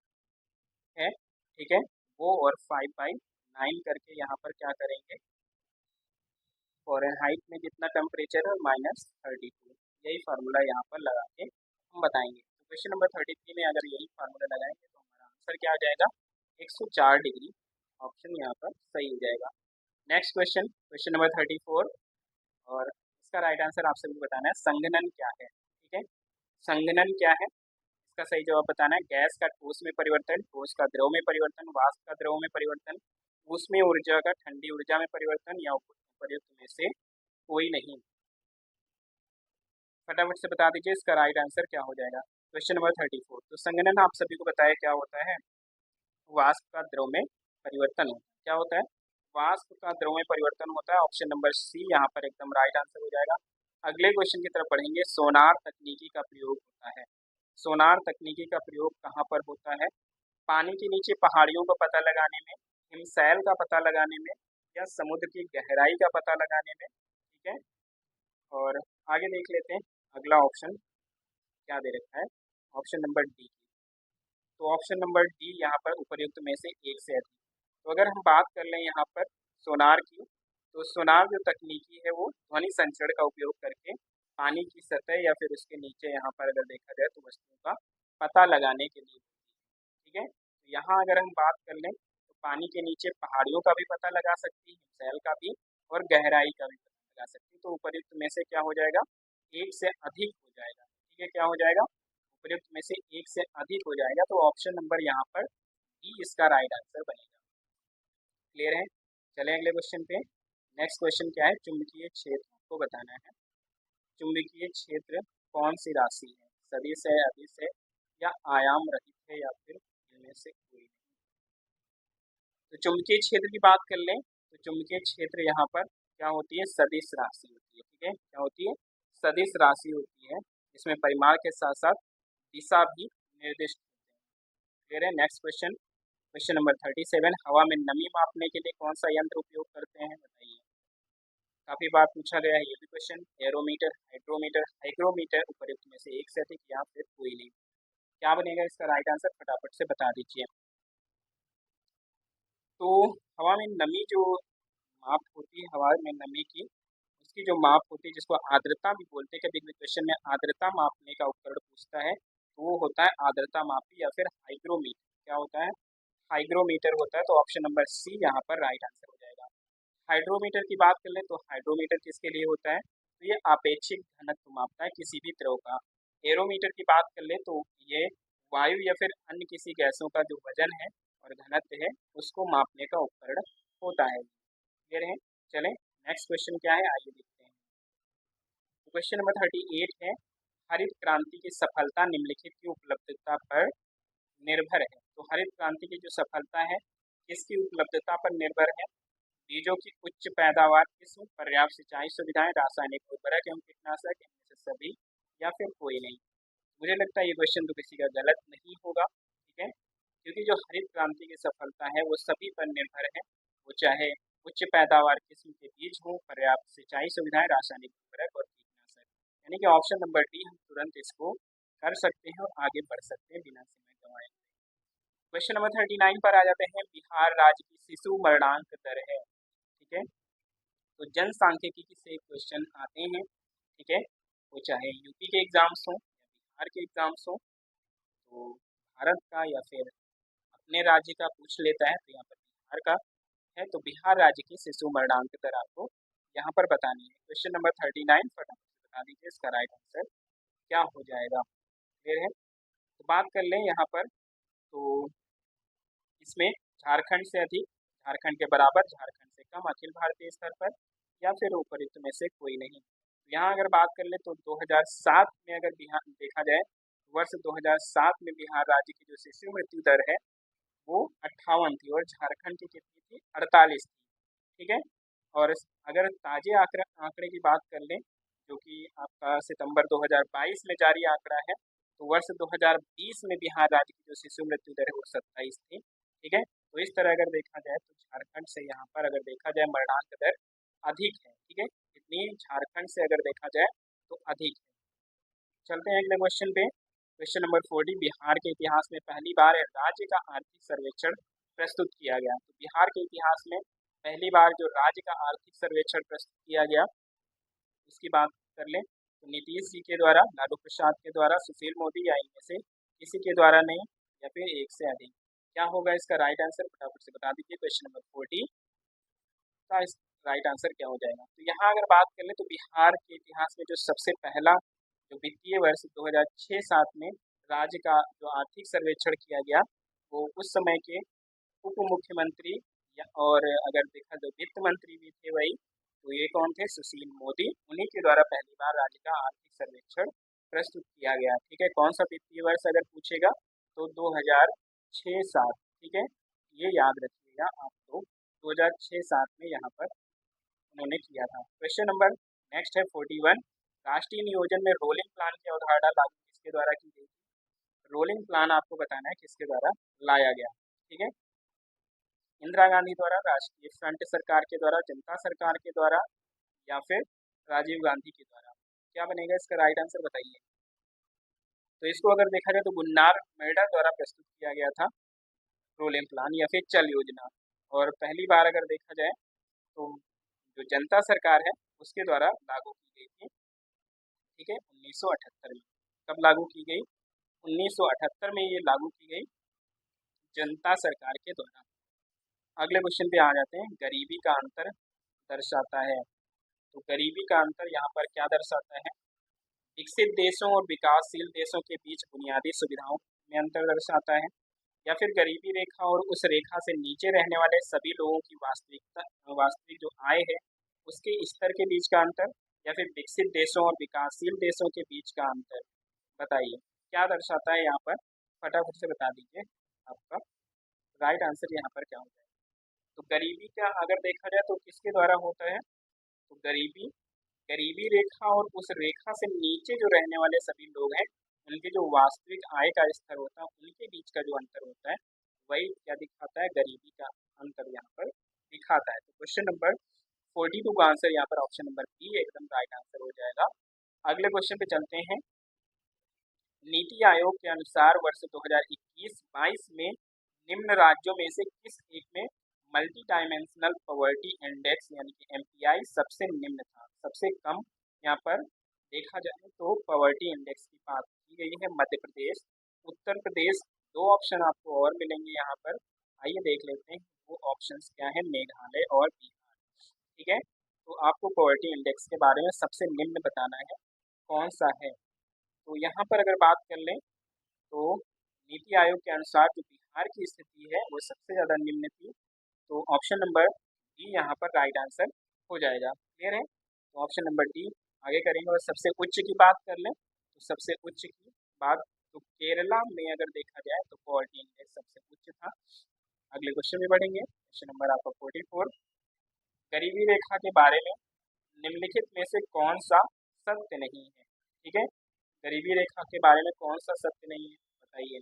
है, ठीक है, वो और 5/9 करके यहाँ पर क्या करेंगे, फ़ारेनहाइट में कितना टेम्परेचर है, -32, यही फार्मूला यहाँ पर लगा के हम बताएंगे। तो क्वेश्चन नंबर 33 में अगर यही फार्मूला लगाएंगे तो हमारा आंसर क्या आ जाएगा, 104 डिग्री। ऑप्शन यहाँ पर सही हो जाएगा। नेक्स्ट क्वेश्चन, क्वेश्चन नंबर 34, और इसका राइट आंसर आप सभी को बताना है। संघनन क्या है? ठीक है, संघनन क्या है इसका सही जवाब बताना है। गैस का ठोस में परिवर्तन, ठोस का द्रव में परिवर्तन, वाष्प का द्रव में परिवर्तन, ऊष्मीय ऊर्जा का ठंडी ऊर्जा में परिवर्तन, या उपर्युक्त में से कोई नहीं। फटाफट से बता दीजिए इसका राइट आंसर क्या हो जाएगा। क्वेश्चन नंबर 34, तो संघनन आप सभी को बताया क्या होता है, वाष्प का द्रव में परिवर्तन होता है। क्या होता है? वाष्प का द्रव में परिवर्तन होता है। ऑप्शन नंबर सी यहाँ पर एकदम राइट आंसर हो जाएगा। अगले क्वेश्चन की तरफ पढ़ेंगे। सोनार तकनीकी का प्रयोग होता है। सोनार तकनीकी का प्रयोग कहाँ पर होता है? पानी के नीचे पहाड़ियों का पता लगाने में, हिमशैल का पता लगाने में, या समुद्र की गहराई का पता लगाने में। ठीक है, और आगे देख लेते हैं अगला ऑप्शन क्या दे रखा है, ऑप्शन नंबर डी। तो ऑप्शन नंबर डी यहाँ पर उपर्युक्त में से एक से अधिक। तो अगर हम बात कर लें यहाँ पर सोनार की, तो सोनार जो तकनीकी है वो ध्वनि संचरण का उपयोग करके पानी की सतह या फिर उसके नीचे यहाँ पर अगर देखा जाए तो वस्तुओं का पता लगाने के लिए। ठीक है, तो यहाँ अगर हम बात कर लें तो पानी के नीचे पहाड़ियों का भी पता लगा सकती है, हिमशैल का भी, और गहराई का भी पता लगा सकती है। तो उपर्युक्त में से क्या हो जाएगा, एक से अधिक हो जाएगा। ठीक है, क्या हो जाएगा, उपर्युक्त में से एक से अधिक हो जाएगा। तो ऑप्शन नंबर यहाँ पर डी इसका राइट आंसर बनेगा। क्लियर है? चले अगले क्वेश्चन पे। नेक्स्ट क्वेश्चन क्या है, चुंबकीय क्षेत्र को बताना है। चुंबकीय क्षेत्र कौन सी राशि है, सदिश है, अदिश है, या आयाम रहित है, या फिर इनमें से कोई नहीं। तो चुंबकीय क्षेत्र की बात कर लें तो चुंबकीय क्षेत्र यहाँ पर क्या होती है, सदिश राशि होती है। ठीक है, क्या होती है, सदिश राशि होती है। इसमें परिमाण के साथ साथ दिशा भी निर्दिष्ट होते हैं। क्लियर है? नेक्स्ट क्वेश्चन, क्वेश्चन नंबर 37, हवा में नमी मापने के लिए कौन सा यंत्र उपयोग करते हैं, बताइए। काफी बार पूछा गया है ये भी क्वेश्चन। एरोमीटर, हाइड्रोमीटर, हाइग्रोमीटर, उपर्युक्त में से एक से अधिक, या फिर कोई नहीं। क्या बनेगा इसका राइट आंसर, फटाफट से बता दीजिए। तो हवा में नमी जो माप होती है, हवा में नमी की उसकी जो माप होती है, जिसको आर्द्रता भी बोलते हैं, कभी कभी क्वेश्चन में आर्द्रता मापने का उपकरण पूछता है तो वो होता है आर्द्रता मापी या फिर हाइग्रोमीटर। क्या होता है, हाइग्रोमीटर होता है। तो ऑप्शन नंबर सी यहाँ पर राइट आंसर हो जाएगा। हाइड्रोमीटर की बात कर लें तो हाइड्रोमीटर किसके लिए होता है, तो ये आपेक्षिक घनत्व मापता है किसी भी द्रव का। एरोमीटर की बात कर ले तो ये वायु या फिर अन्य किसी गैसों का जो वजन है और घनत्व है उसको मापने का उपकरण होता है। क्लियर है? चलें नेक्स्ट क्वेश्चन क्या है, आइए देखते हैं। तो क्वेश्चन नंबर 38 है, हरित क्रांति की सफलता निम्नलिखित की उपलब्धता पर निर्भर है। तो हरित क्रांति की जो सफलता है किसकी उपलब्धता पर निर्भर है, बीजों की उच्च पैदावार, किस्म, पर्याप्त सिंचाई सुविधाएं, रासायनिक उर्वरक एवं कीटनाशक, इनमें से सभी, या फिर कोई नहीं। मुझे लगता है ये क्वेश्चन तो किसी का गलत नहीं होगा। ठीक है, क्योंकि जो हरित क्रांति की सफलता है वो सभी पर निर्भर है, वो चाहे उच्च पैदावार किस्म के बीज हों, पर्याप्त सिंचाई सुविधाएं, रासायनिक उर्वरक और कीटनाशक। यानी कि ऑप्शन नंबर डी हम तुरंत इसको कर सकते हैं और आगे बढ़ सकते हैं बिना समय गंवाए। क्वेश्चन नंबर 39 पर आ जाते हैं। बिहार राज्य की शिशु मरणांक दर है। ठीक है, तो जनसांख्यिकी से क्वेश्चन आते हैं। ठीक है, वो चाहे यूपी के एग्जाम्स हों या बिहार के एग्जाम्स हों, तो भारत का या फिर अपने राज्य का पूछ लेता है तो यहाँ पर बिहार का है, तो बिहार राज्य की शिशु मरणांक दर आपको यहाँ पर बतानी है। क्वेश्चन नंबर 39 फटाफट से बता दीजिए इसका राइट आंसर क्या हो जाएगा। क्लियर है? तो बात कर लें यहाँ पर, तो इसमें झारखंड से अधिक, झारखंड के बराबर, झारखंड से कम, अखिल भारतीय स्तर पर, या फिर उपयुक्त में से कोई नहीं। तो यहाँ अगर बात कर ले तो 2007 में अगर बिहार देखा जाए, वर्ष 2007 में बिहार राज्य की जो शिशु मृत्यु दर है वो 58 थी और झारखंड की कितनी थी? 48 थी। ठीक है। और अगर ताजे आंकड़े की बात कर लें, जो कि आपका सितंबर 2022 में जारी आंकड़ा है, तो वर्ष 2020 में बिहार राज्य की जो शिशु मृत्यु दर है वो 27 थी। ठीक है। तो इस तरह अगर देखा जाए तो झारखंड से यहाँ पर अगर देखा जाए मरणांक दर अधिक है। ठीक है। इतनी झारखंड से अगर देखा जाए तो अधिक है। चलते हैं अगले क्वेश्चन पे। क्वेश्चन नंबर 40, बिहार के इतिहास में पहली बार राज्य का आर्थिक सर्वेक्षण प्रस्तुत किया गया। तो बिहार के इतिहास में पहली बार जो राज्य का आर्थिक सर्वेक्षण प्रस्तुत किया गया उसकी बात कर लें तो नीतीश जी के द्वारा, लालू प्रसाद के द्वारा, सुशील मोदी, या इनमें से किसी के द्वारा नहीं, या फिर एक से अधिक। क्या होगा इसका राइट आंसर, फटाफट से बता दीजिए। क्वेश्चन नंबर 40 का इस राइट आंसर क्या हो जाएगा। तो यहाँ अगर बात कर ले तो बिहार के इतिहास में जो सबसे पहला जो वित्तीय वर्ष 2006-07 में राज्य का जो आर्थिक सर्वेक्षण किया गया वो उस समय के उप मुख्यमंत्री और अगर देखा तो वित्त मंत्री भी थे वही, तो ये कौन थे? सुशील मोदी। उन्हीं के द्वारा पहली बार राज्य का आर्थिक सर्वेक्षण प्रस्तुत किया गया। ठीक है। कौन सा वित्तीय वर्ष अगर पूछेगा तो 2006-07। ठीक है, ये याद रखिएगा आप लोग, 2006-07 में यहाँ पर उन्होंने किया था। क्वेश्चन नंबर नेक्स्ट है 41, राष्ट्रीय नियोजन में रोलिंग प्लान की अवधारणा लागू किसके द्वारा की गई थी? रोलिंग प्लान आपको बताना है किसके द्वारा लाया गया। ठीक है। इंदिरा गांधी द्वारा, राष्ट्रीय फ्रंट सरकार के द्वारा, जनता सरकार के द्वारा, या फिर राजीव गांधी के द्वारा। क्या बनेगा इसका राइट आंसर बताइए। तो इसको अगर देखा जाए तो गुन्नार मेड़ा द्वारा प्रस्तुत किया गया था रोलिंग प्लान या फिर चल योजना। और पहली बार अगर देखा जाए तो जो जनता सरकार है उसके द्वारा लागू की गई थी। ठीक है, 1978 में। कब लागू की गई? 1978 में ये लागू की गई जनता सरकार के द्वारा। अगले क्वेश्चन पे आ जाते हैं, गरीबी का अंतर दर्शाता है। तो गरीबी का अंतर यहाँ पर क्या दर्शाता है? विकसित देशों और विकासशील देशों के बीच बुनियादी सुविधाओं में अंतर दर्शाता है, या फिर गरीबी रेखा और उस रेखा से नीचे रहने वाले सभी लोगों की वास्तविक जो आय है उसके स्तर के बीच का अंतर, या फिर विकसित देशों और विकासशील देशों के बीच का अंतर। बताइए क्या दर्शाता है यहाँ पर, फटाफट से बता दीजिए। आपका राइट आंसर यहाँ पर क्या होता है? तो गरीबी का अगर देखा जाए तो किसके द्वारा होता है? तो गरीबी, गरीबी रेखा और उस रेखा से नीचे जो रहने वाले सभी लोग हैं उनके जो वास्तविक आय का स्तर होता है उनके बीच का जो अंतर होता है वही क्या दिखाता है? गरीबी का अंतर यहाँ पर दिखाता है। तो क्वेश्चन नंबर 42 का आंसर यहाँ पर ऑप्शन नंबर बी एकदम राइट आंसर हो जाएगा। अगले क्वेश्चन पे चलते हैं। नीति आयोग के अनुसार वर्ष 2021-22 में निम्न राज्यों में से किस एक में मल्टी डायमेंशनल पॉवर्टी इंडेक्स यानी कि एमपीआई सबसे निम्न था? सबसे कम यहाँ पर देखा जाए तो पॉवर्टी इंडेक्स की बात की गई है मध्य प्रदेश, उत्तर प्रदेश, दो ऑप्शन आपको और मिलेंगे यहाँ पर। आइए देख लेते हैं वो ऑप्शंस क्या है, मेघालय और बिहार। ठीक है। तो आपको पॉवर्टी इंडेक्स के बारे में सबसे निम्न बताना है कौन सा है। तो यहाँ पर अगर बात कर लें तो नीति आयोग के अनुसार जो बिहार की स्थिति है वो सबसे ज़्यादा निम्न थी। तो ऑप्शन नंबर डी यहाँ पर राइट आंसर हो जाएगा। क्लियर है? तो ऑप्शन नंबर डी आगे करेंगे। और सबसे उच्च की बात कर लें तो सबसे उच्च की बात तो केरला में अगर देखा जाए तो पॉवर्टी इंडेक्स सबसे उच्च था। अगले क्वेश्चन में बढ़ेंगे। क्वेश्चन नंबर आपका 44, गरीबी रेखा के बारे में निम्नलिखित में से कौन सा सत्य नहीं है? ठीक है, गरीबी रेखा के बारे में कौन सा सत्य नहीं है बताइए।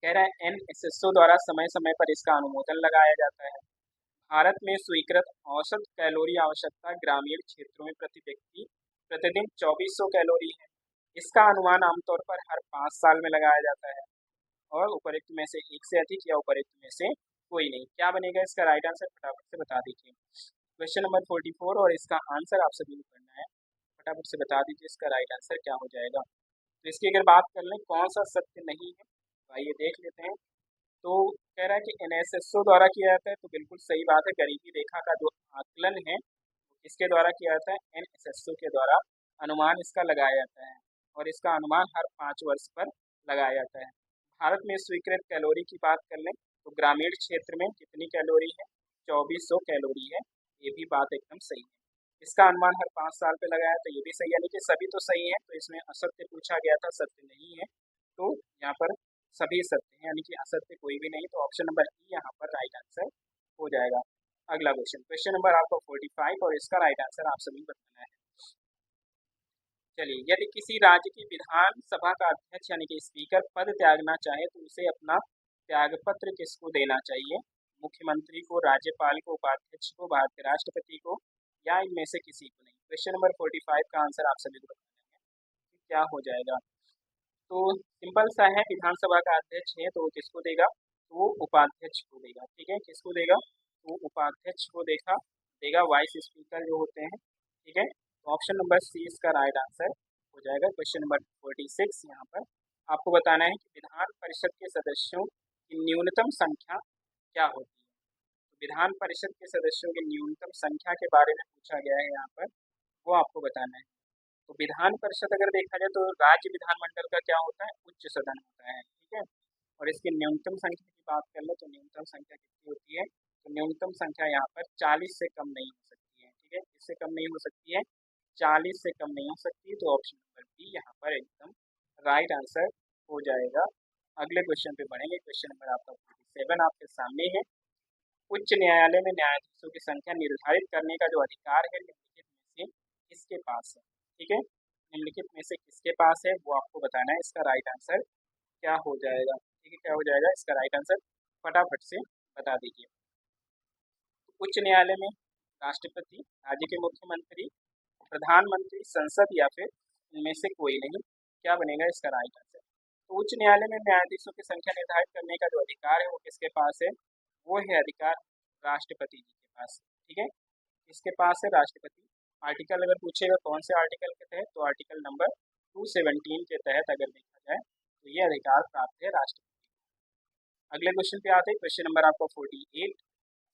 कह रहा है एनएसएसओ द्वारा समय समय पर इसका अनुमोदन लगाया जाता है। भारत में स्वीकृत औसत कैलोरी आवश्यकता ग्रामीण क्षेत्रों में प्रति व्यक्ति प्रतिदिन 2400 कैलोरी है। इसका अनुमान आमतौर पर हर 5 साल में लगाया जाता है और उपरोक्त में से एक से अधिक या उपरोक्त में से कोई नहीं। क्या बनेगा इसका राइट आंसर, फटाफट से बता दीजिए। क्वेश्चन नंबर 44 और इसका आंसर आप सभी को करना है। फटाफट से बता दीजिए इसका राइट आंसर क्या हो जाएगा। तो इसकी अगर बात कर लें कौन सा सत्य नहीं है, तो आइए देख लेते हैं। तो कह रहा है कि एनएसएसओ द्वारा किया जाता है, तो बिल्कुल सही बात है। गरीबी रेखा का जो आकलन है वो किसके द्वारा किया जाता है, एनएसएसओ के द्वारा अनुमान इसका लगाया जाता है, और इसका अनुमान हर 5 वर्ष पर लगाया जाता है। भारत में स्वीकृत कैलोरी की बात कर लें तो ग्रामीण क्षेत्र में कितनी कैलोरी है, 2400 कैलोरी है, ये भी बात एकदम सही है। इसका अनुमान हर 5 साल पे लगाया, तो ये भी सही है, यानी कि सभी तो सही है। तो इसमें असत्य पूछा गया था, सत्य नहीं है, तो यहाँ पर सभी सत्य हैं, यानी कि असत्य कोई भी नहीं। तो ऑप्शन नंबर ई यहाँ पर राइट आंसर हो जाएगा। अगला क्वेश्चन, क्वेश्चन नंबर आपका 45, और इसका राइट आंसर आप सभी बताना है। चलिए, यदि किसी राज्य की विधानसभा का अध्यक्ष यानी कि स्पीकर पद त्यागना चाहे तो उसे अपना त्यागपत्र किसको देना चाहिए, मुख्यमंत्री को, राज्यपाल को, उपाध्यक्ष को, भारत के राष्ट्रपति को, या इनमें से किसी को नहीं। क्वेश्चन नंबर 45 का आंसर आप सभी को बताना है कि क्या हो जाएगा। तो सिंपल सा है, विधानसभा का अध्यक्ष है तो वो किसको देगा, तो वो उपाध्यक्ष को देगा। ठीक है, किसको देगा, तो उपाध्यक्ष को देगा देगा वाइस स्पीकर जो होते हैं। ठीक है, तो ऑप्शन नंबर सी इसका राइट आंसर हो जाएगा। क्वेश्चन नंबर 46 यहाँ पर आपको बताना है कि विधान परिषद के सदस्यों की न्यूनतम संख्या क्या होती है। तो विधान परिषद के सदस्यों की न्यूनतम संख्या के बारे में पूछा गया है यहाँ पर, वो आपको बताना है। तो विधान परिषद अगर देखा जाए तो राज्य विधानमंडल का क्या होता है, उच्च सदन होता है। ठीक है, और इसकी न्यूनतम संख्या की बात कर ले तो न्यूनतम संख्या कितनी होती है, तो न्यूनतम संख्या यहाँ पर 40 से कम नहीं हो सकती है। ठीक है, इससे कम नहीं हो सकती है, 40 से कम नहीं हो सकती। तो ऑप्शन नंबर बी यहाँ पर एकदम राइट आंसर हो जाएगा। अगले क्वेश्चन पे बढ़ेंगे। क्वेश्चन नंबर आपका 47 आपके सामने है। उच्च न्यायालय में न्यायाधीशों की संख्या निर्धारित करने का जो अधिकार है निम्नलिखित में से किसके पास है। ठीक है, निम्नलिखित में से किसके पास है वो आपको बताना है। इसका राइट आंसर क्या हो जाएगा। ठीक है, क्या हो जाएगा इसका राइट आंसर, फटाफट से बता दीजिए। तो उच्च न्यायालय में राष्ट्रपति, राज्य के मुख्यमंत्री, प्रधानमंत्री, संसद, या फिर इनमें से कोई नहीं। क्या बनेगा इसका राइट आंसर। तो उच्च न्यायालय में न्यायाधीशों की संख्या निर्धारित करने का जो अधिकार है वो किसके पास है, वो है अधिकार राष्ट्रपति जी के पास। ठीक है, किसके पास है, राष्ट्रपति। आर्टिकल अगर पूछेगा कौन से आर्टिकल के तहत, तो आर्टिकल नंबर 217 के तहत अगर देखा जाए तो ये अधिकार प्राप्त है राष्ट्रपति। अगले क्वेश्चन पे आते हैं। क्वेश्चन नंबर आपका 48,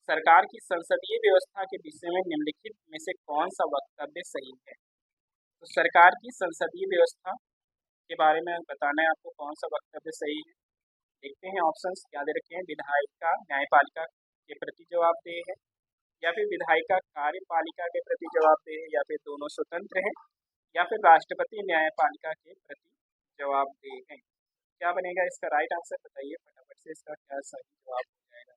सरकार की संसदीय व्यवस्था के विषय में निम्नलिखित में से कौन सा वक्तव्य सही है। तो सरकार की संसदीय व्यवस्था के बारे में बताना है आपको, कौन सा वक्तव्य सही है। देखते हैं ऑप्शंस क्या दे रखे हैं। विधायिका न्यायपालिका के प्रति जवाबदेह है, या फिर विधायिका कार्यपालिका के प्रति जवाबदेह है, या फिर दोनों स्वतंत्र हैं, या फिर राष्ट्रपति न्यायपालिका के प्रति जवाबदेह है। क्या बनेगा इसका राइट आंसर, बताइए फटाफट से, इसका क्या सही जवाब हो जाएगा।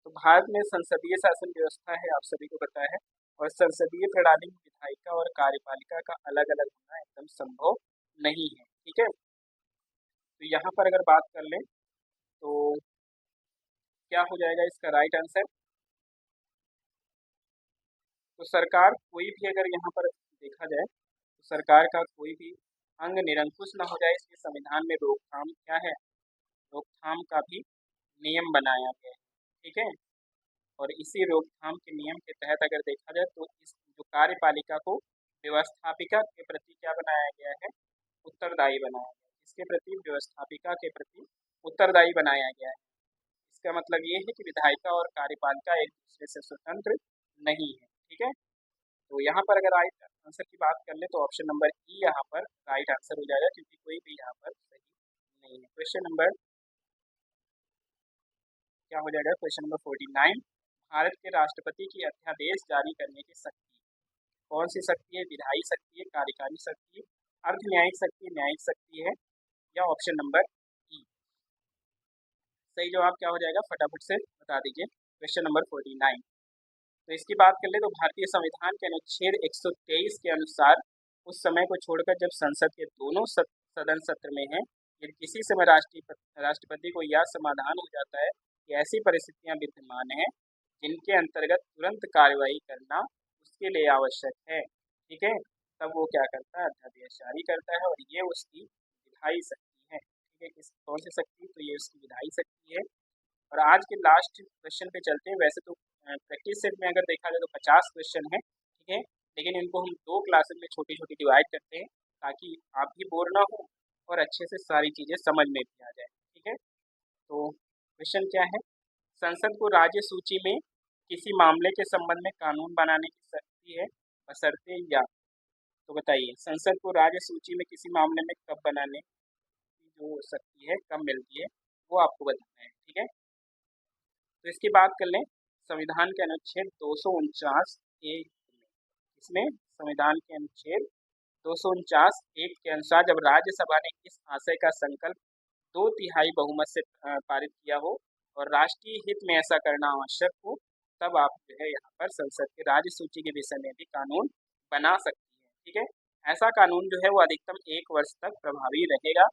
तो भारत में संसदीय शासन व्यवस्था है, आप सभी को पता है, और संसदीय प्रणाली में विधायिका और कार्यपालिका का अलग अलग होना एकदम संभव नहीं है। ठीक है, तो यहाँ पर अगर बात कर लें तो क्या हो जाएगा इसका राइट आंसर। तो सरकार कोई भी अगर यहाँ पर देखा जाए तो सरकार का कोई भी अंग निरंकुश न हो जाए, इसके संविधान में रोकथाम क्या है, रोकथाम का भी नियम बनाया गया है। ठीक है, और इसी रोकथाम के नियम के तहत अगर देखा जाए तो इस जो कार्यपालिका को व्यवस्थापिका के प्रति क्या बनाया गया है, उत्तरदायी बनाया गया है। इसके प्रति, व्यवस्थापिका के प्रति उत्तरदायी बनाया गया है। इसका मतलब ये है कि विधायिका और कार्यपालिका एक दूसरे से स्वतंत्र नहीं है। ठीक है, तो यहाँ पर अगर राइट आंसर की बात कर ले तो ऑप्शन नंबर ई यहाँ पर राइट आंसर हो जाएगा, क्योंकि कोई भी यहाँ पर सही नहीं है। क्वेश्चन नंबर क्या हो जाएगा, क्वेश्चन नंबर 49, भारत के राष्ट्रपति की अध्यादेश जारी करने की शक्ति कौन सी शक्ति है, विधायी शक्ति है, कार्यकारी शक्ति है, अर्ध न्यायिक शक्ति है, न्यायिक शक्ति है, या ऑप्शन नंबर ई। सही जवाब क्या हो जाएगा, फटाफट से बता दीजिए। क्वेश्चन नंबर 49, तो इसकी बात कर ले तो भारतीय संविधान के अनुच्छेद 123 के अनुसार उस समय को छोड़कर जब संसद के दोनों सदन सत्र में है, यदि किसी समय राष्ट्रपति को यह समाधान हो जाता है कि ऐसी परिस्थितियां विद्यमान हैं जिनके अंतर्गत तुरंत कार्रवाई करना उसके लिए आवश्यक है। ठीक है, तब वो क्या करता है, अध्यादेश जारी करता है, और ये उसकी विधायी शक्ति है। ठीक है, किस कौन सी शक्ति, तो ये उसकी विधायी शक्ति है। और आज के लास्ट क्वेश्चन पे चलते हैं। वैसे तो प्रैक्टिस सेट में अगर देखा जाए तो 50 क्वेश्चन है। ठीक है, लेकिन इनको हम 2 क्लासेस में छोटी छोटी डिवाइड करते हैं। ताकि आप भी बोर ना हो और अच्छे से सारी चीज़ें समझ में भी आ जाए। ठीक है, तो क्वेश्चन क्या है? संसद को राज्य सूची में किसी मामले के संबंध में कानून बनाने की शक्ति है बशर्ते या, तो बताइए संसद को राज्य सूची में किसी मामले में कब बनाने की जो शक्ति है कब मिलती है, वो आपको बताना है। ठीक है, तो इसकी बात कर लें संविधान के अनुच्छेद 249 एक में। इसमें संविधान के अनुच्छेद 249 एक के अनुसार जब राज्यसभा ने इस आशय का संकल्प 2/3 बहुमत से पारित किया हो और राष्ट्रीय हित में ऐसा करना आवश्यक हो, तब आप जो है यहाँ पर संसद के राज्य सूची के विषय में भी कानून बना सकती है। ठीक है, ऐसा कानून जो है वो अधिकतम 1 वर्ष तक प्रभावी रहेगा,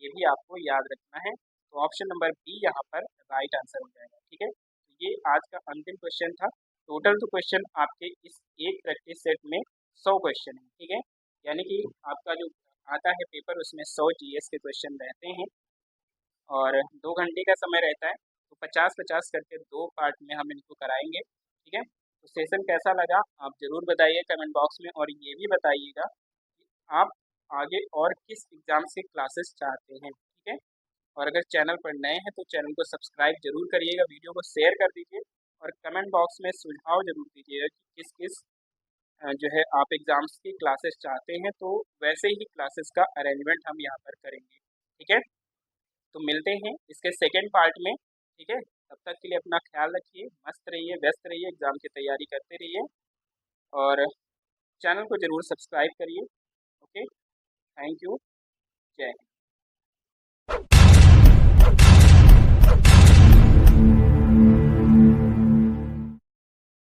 ये भी आपको याद रखना है। तो ऑप्शन नंबर बी यहाँ पर राइट आंसर हो जाएगा। ठीक है, तो ये आज का अंतिम क्वेश्चन था। टोटल तो क्वेश्चन आपके इस एक प्रैक्टिस सेट में 100 क्वेश्चन है। ठीक है, यानी कि आपका जो आता है पेपर उसमें 100 जीएस के क्वेश्चन रहते हैं और 2 घंटे का समय रहता है, तो 50-50 करके 2 पार्ट में हम इनको कराएंगे। ठीक है, तो सेशन कैसा लगा आप ज़रूर बताइए कमेंट बॉक्स में, और ये भी बताइएगा कि आप आगे और किस एग्ज़ाम्स की क्लासेस चाहते हैं। ठीक है, और अगर चैनल पर नए हैं तो चैनल को सब्सक्राइब जरूर करिएगा, वीडियो को शेयर कर दीजिए और कमेंट बॉक्स में सुझाव जरूर दीजिएगा कि किस किस जो है आप एग्ज़ाम्स की क्लासेस चाहते हैं, तो वैसे ही क्लासेस का अरेंजमेंट हम यहाँ पर करेंगे। ठीक है, तो मिलते हैं इसके सेकेंड पार्ट में। ठीक है, तब तक के लिए अपना ख्याल रखिए, मस्त रहिए, व्यस्त रहिए, एग्ज़ाम की तैयारी करते रहिए और चैनल को ज़रूर सब्सक्राइब करिए। ओके, थैंक यू, जय हिंद।